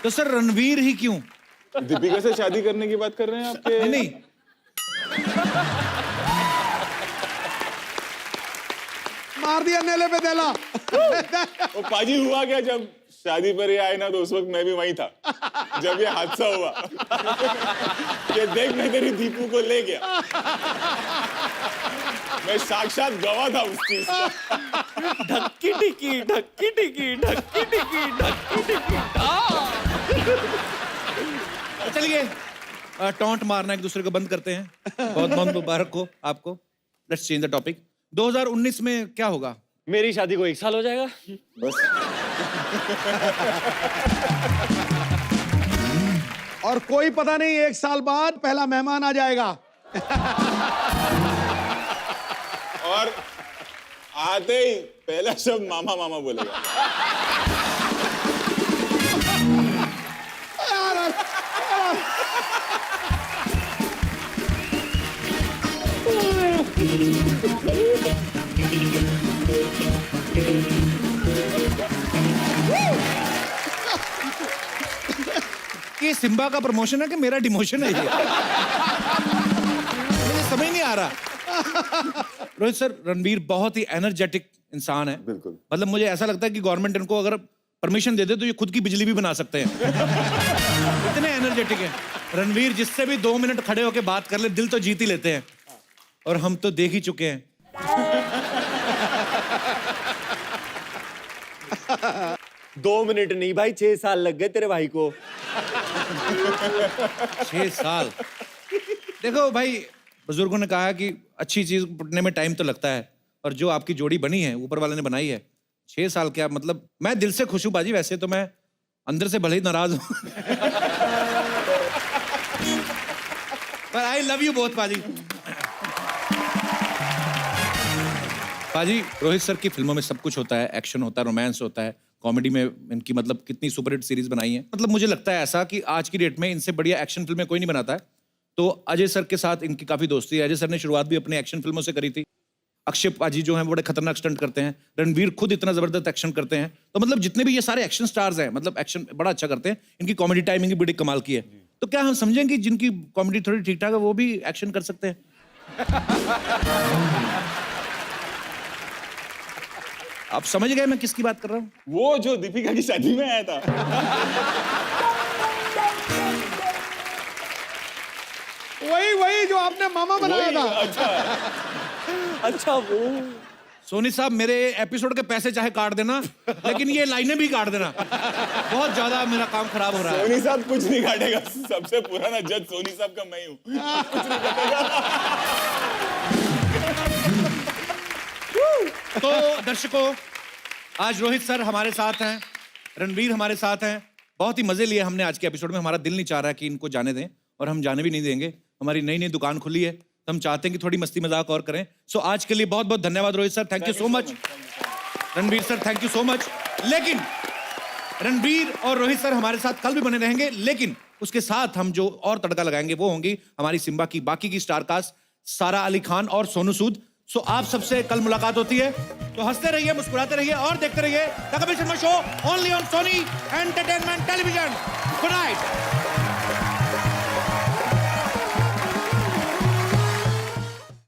तो सर, रणवीर ही क्यों? दीपिका से शादी करने की बात कर रहे हैं आपके? नहीं। मार दिया नेले पे देला। वो पाजी हुआ क्या, जब शादी पर ये आए ना, तो उस वक्त मैं भी वहीं था जब ये हादसा हुआ। ये देख, मैं तेरी दीपू को ले गया, मैं साक्षात गवाह था उस चीज का। ढक्की टिकी ढक्की टिकी ढक्की टिकी ढक्की टिकी। चलिए, टॉन्ट मारना एक दूसरे को बंद करते हैं। बहुत बहुत मुबारक हो आपको। Let's change the topic. 2019 में क्या होगा? मेरी शादी को 1 साल हो जाएगा बस। और कोई पता नहीं, 1 साल बाद पहला मेहमान आ जाएगा। और आते ही पहला शब्द मामा मामा बोलेगा। ये सिम्बा का प्रमोशन है कि मेरा डिमोशन है? ये मुझे समझ नहीं आ रहा। रोहित सर, रणवीर बहुत ही एनर्जेटिक इंसान है। बिल्कुल। मतलब मुझे ऐसा लगता है कि गवर्नमेंट इनको अगर परमिशन दे दे तो ये खुद की बिजली भी बना सकते हैं। इतने एनर्जेटिक हैं रणवीर। जिससे भी 2 मिनट खड़े होके बात कर ले, दिल तो जीत ही लेते हैं। और हम तो देख ही चुके हैं। 2 मिनट नहीं भाई, 6 साल लग गए तेरे भाई को। 6 साल। देखो भाई, बुजुर्गों ने कहा कि अच्छी चीज पढ़ने में टाइम तो लगता है, और जो आपकी जोड़ी बनी है ऊपर वाले ने बनाई है, 6 साल क्या मतलब। मैं दिल से खुश हूं बाजी, वैसे तो मैं अंदर से भले ही नाराज हूं। पर आई लव यू बोथ बाजी। बाजी, रोहित सर की फिल्मों में सब कुछ होता है, एक्शन होता है, रोमांस होता है, कॉमेडी में इनकी मतलब कितनी सुपरहिट सीरीज बनाई है। मतलब मुझे लगता है ऐसा कि आज की डेट में इनसे बढ़िया एक्शन फिल्में कोई नहीं बनाता है। तो अजय सर के साथ इनकी काफी दोस्ती है। अजय सर ने शुरुआत भी अपने एक्शन फिल्मों से करी थी। अक्षय पाजी जो हैं बड़े खतरनाक स्टंट करते हैं। रणवीर खुद इतना जबरदस्त एक्शन करते हैं। तो मतलब जितने भी ये सारे एक्शन स्टार्स हैं मतलब एक्शन बड़ा अच्छा करते हैं। इनकी कॉमेडी टाइमिंग भी बड़ी कमाल की है। तो क्या हम समझें कि जिनकी कॉमेडी थोड़ी ठीक ठाक है वो भी एक्शन कर सकते हैं? आप समझ गए मैं किसकी बात कर रहा हूँ? वो जो दीपिका की शादी में आया था। वही जो आपने मामा बनाया था। अच्छा वो सोनी साहब मेरे एपिसोड के पैसे चाहे काट देना लेकिन ये लाइनें भी काट देना। बहुत ज्यादा मेरा काम खराब हो रहा है। सोनी साहब कुछ नहीं काटेगा। सबसे पुराना जज सोनी साहब का मैं हूँ। कुछ नहीं काटेगा। तो दर्शकों, आज रोहित सर हमारे साथ हैं, रणवीर हमारे साथ हैं। बहुत ही मजे लिए हमने आज के एपिसोड में। हमारा दिल नहीं चाह रहा कि इनको जाने दें और हम जाने भी नहीं देंगे। हमारी नई नई दुकान खुली है तो हम चाहते हैं कि थोड़ी मस्ती मजाक और करें। सो आज के लिए बहुत बहुत धन्यवाद Rohit sir, thank you so much. Ranveer sir thank you so much. लेकिन रणवीर और रोहित सर हमारे साथ कल भी बने रहेंगे, लेकिन उसके साथ हम जो और तड़का लगाएंगे वो होंगी हमारी सिम्बा की बाकी की स्टार कास्ट, सारा अली खान और सोनू सूद। सो आप सबसे कल मुलाकात होती है। तो हंसते रहिए, मुस्कुराते रहिए और देखते रहिए the Kapil Sharma show only on Sony entertainment television. Good night.